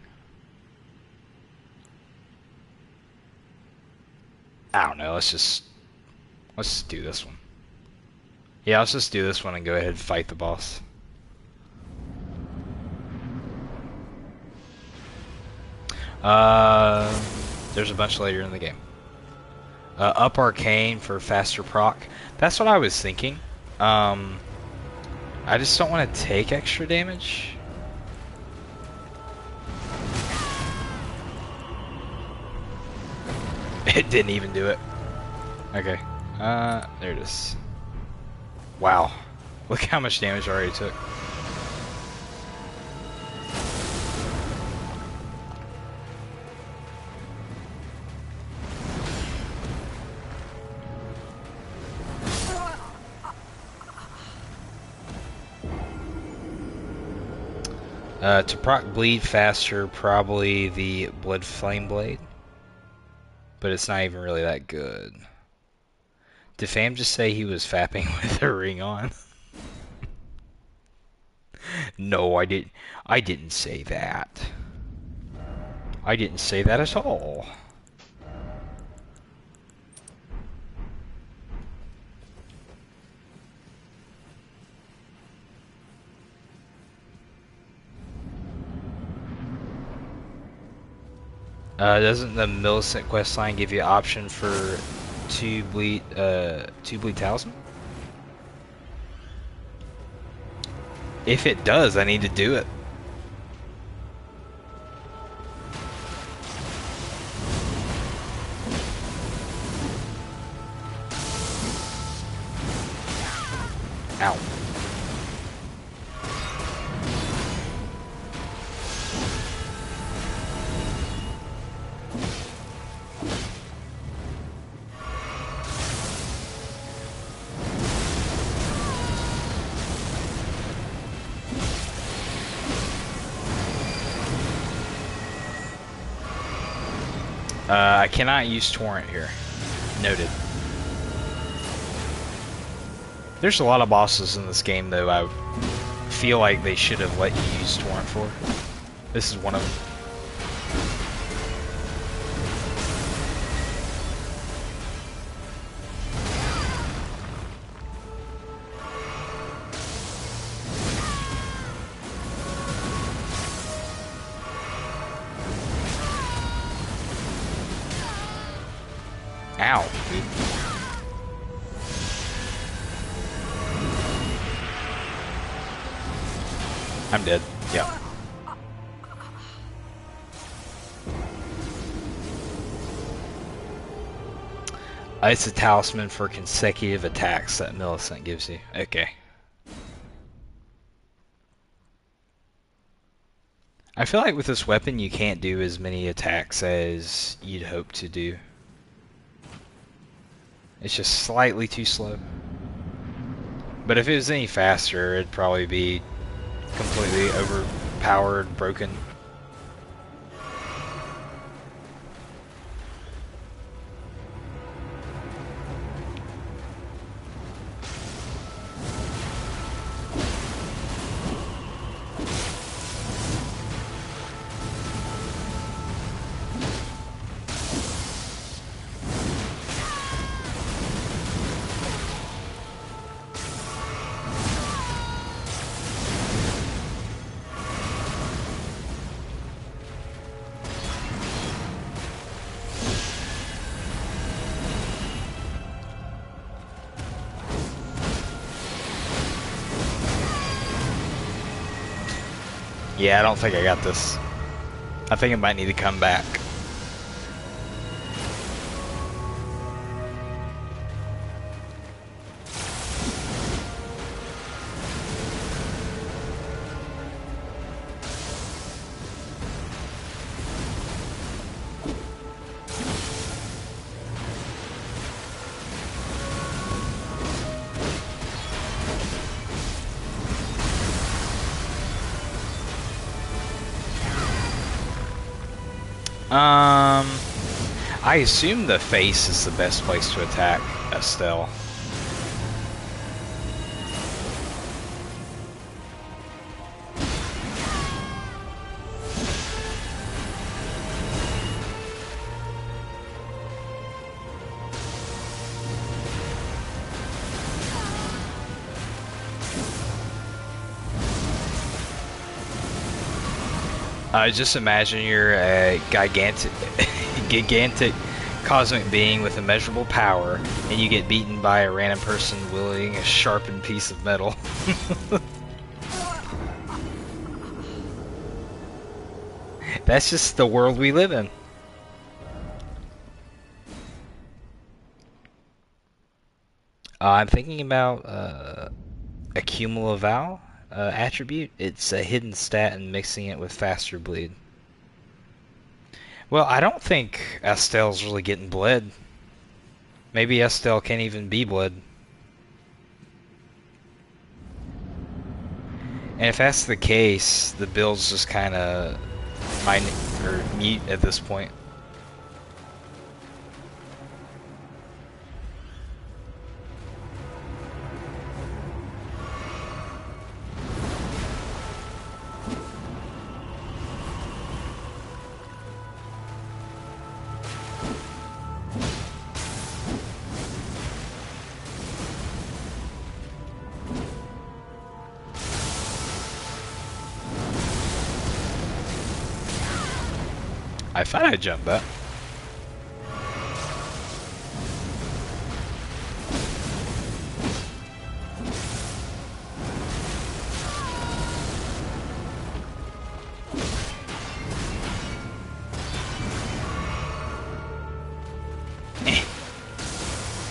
I don't know. Let's just do this one. Yeah, let's just do this one and go ahead and fight the boss. There's a bunch later in the game. Up arcane for faster proc. That's what I was thinking. I just don't want to take extra damage. It didn't even do it. Okay. There it is. Wow. Look how much damage I already took. To proc bleed faster, probably the Blood Flame Blade. But it's not even really that good. Did Fam just say he was fapping with a ring on? No, I didn't. I didn't say that. I didn't say that at all. Doesn't the Millicent questline give you an option for two bleed talisman? If it does, I need to do it. Ow. I cannot use torrent here. Noted. There's a lot of bosses in this game, though, I feel like they should have let you use torrent for. This is one of them. Ow, dude. I'm dead. Yeah. It's a talisman for consecutive attacks that Millicent gives you. Okay. I feel like with this weapon you can't do as many attacks as you'd hope to do. It's just slightly too slow. But if it was any faster, it'd probably be completely overpowered, broken. Yeah, I don't think I got this. I think I might need to come back. Um, I assume the face is the best place to attack Estelle. Just imagine you're a gigantic cosmic being with immeasurable power, and you get beaten by a random person wielding a sharpened piece of metal. That's just the world we live in. I'm thinking about a cumulative attribute. It's a hidden stat and mixing it with faster bleed. Well, I don't think Estelle's really getting bled. Maybe Estelle can't even be bled. And if that's the case, the build's just kind of mute at this point. I thought I jumped that.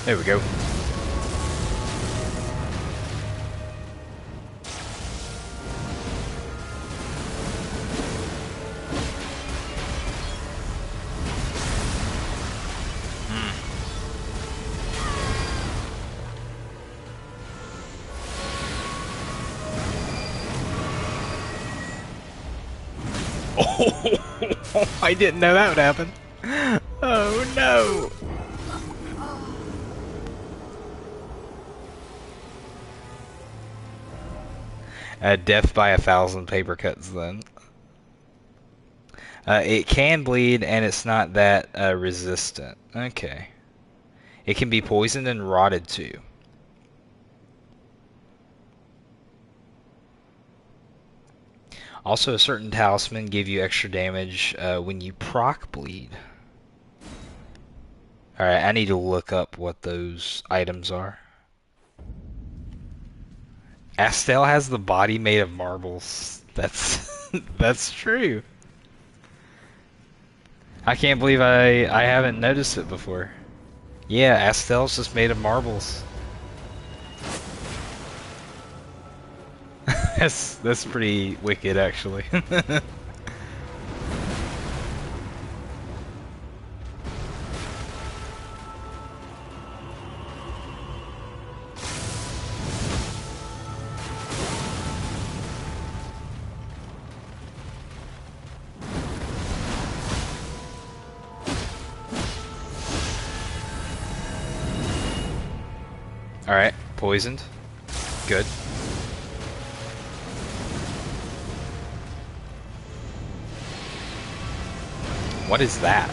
There we go. Oh, I didn't know that would happen. Oh no. Death by 1,000 paper cuts then. It can bleed and it's not that resistant. Okay. It can be poisoned and rotted too. Also, a certain talisman give you extra damage when you proc bleed. Alright, I need to look up what those items are. Estelle has the body made of marbles. That's that's true. I can't believe I haven't noticed it before. Yeah, Estelle's just made of marbles. That's pretty wicked, actually. Alright, poisoned. Good. What is that?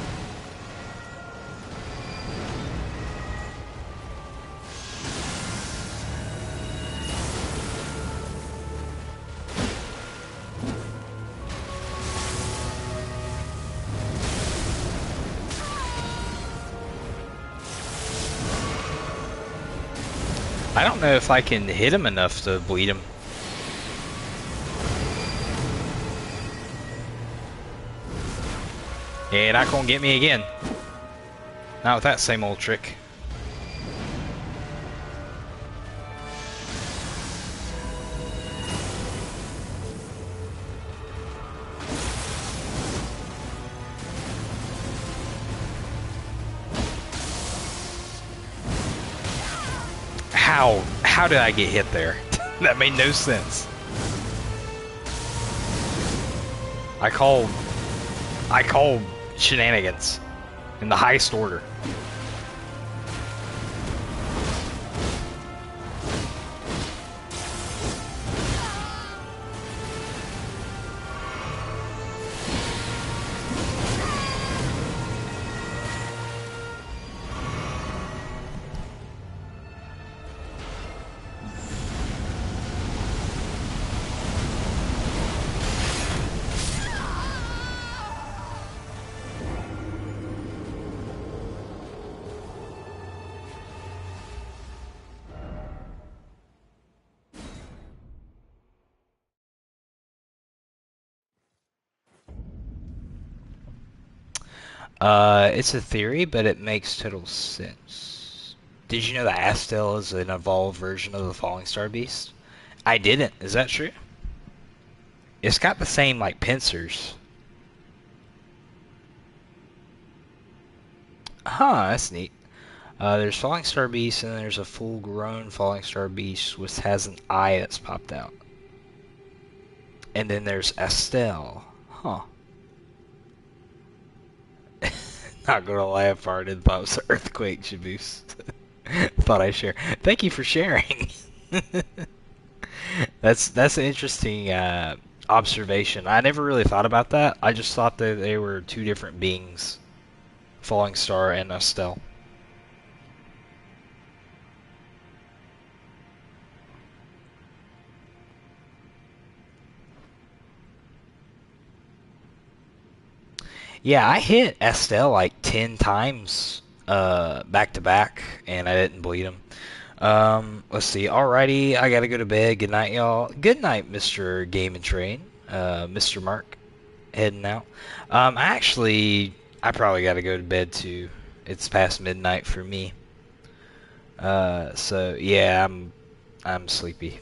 I don't know if I can hit him enough to bleed him. Yeah, you're not gonna get me again. Not with that same old trick. How did I get hit there? That made no sense. I called shenanigans in the highest order. It's a theory, but it makes total sense. Did you know that Astel is an evolved version of the Falling Star Beast? I didn't. Is that true? It's got the same, like, pincers. Huh, that's neat. There's Falling Star Beast, and then there's a full-grown Falling Star Beast which has an eye that's popped out. And then there's Astel. Huh. Not gonna laugh hard and thought it was an earthquake, Shaboose. Thought I'd share. Thank you for sharing. That's an interesting observation. I never really thought about that. I just thought that they were two different beings, Falling Star and Astel. Yeah, I hit Estelle like 10 times back to back, and I didn't bleed him. Let's see. Alrighty, I gotta go to bed. Good night, y'all. Good night, Mr. Game and Train. Mr. Mark, heading out. I probably gotta go to bed too. It's past midnight for me. So yeah, I'm sleepy.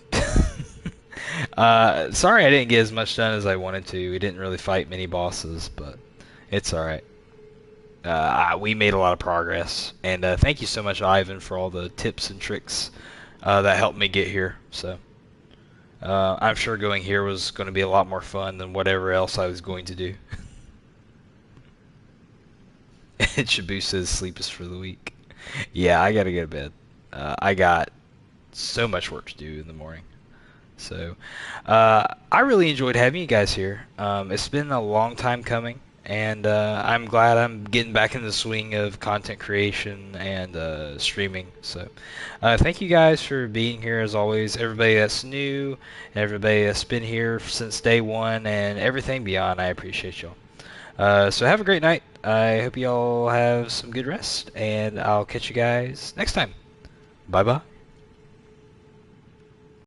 Sorry I didn't get as much done as I wanted to. We didn't really fight many bosses, but it's alright. We made a lot of progress, and thank you so much, Ivan, for all the tips and tricks that helped me get here. So I'm sure going here was going to be a lot more fun than whatever else I was going to do. Shabu says sleep is for the weak. Yeah, I gotta go to bed. I got so much work to do in the morning. So I really enjoyed having you guys here. It's been a long time coming. And I'm glad I'm getting back in the swing of content creation and streaming. So thank you guys for being here as always. Everybody that's new, everybody that's been here since day one, and everything beyond, I appreciate y'all. So have a great night. I hope y'all have some good rest, and I'll catch you guys next time. Bye-bye.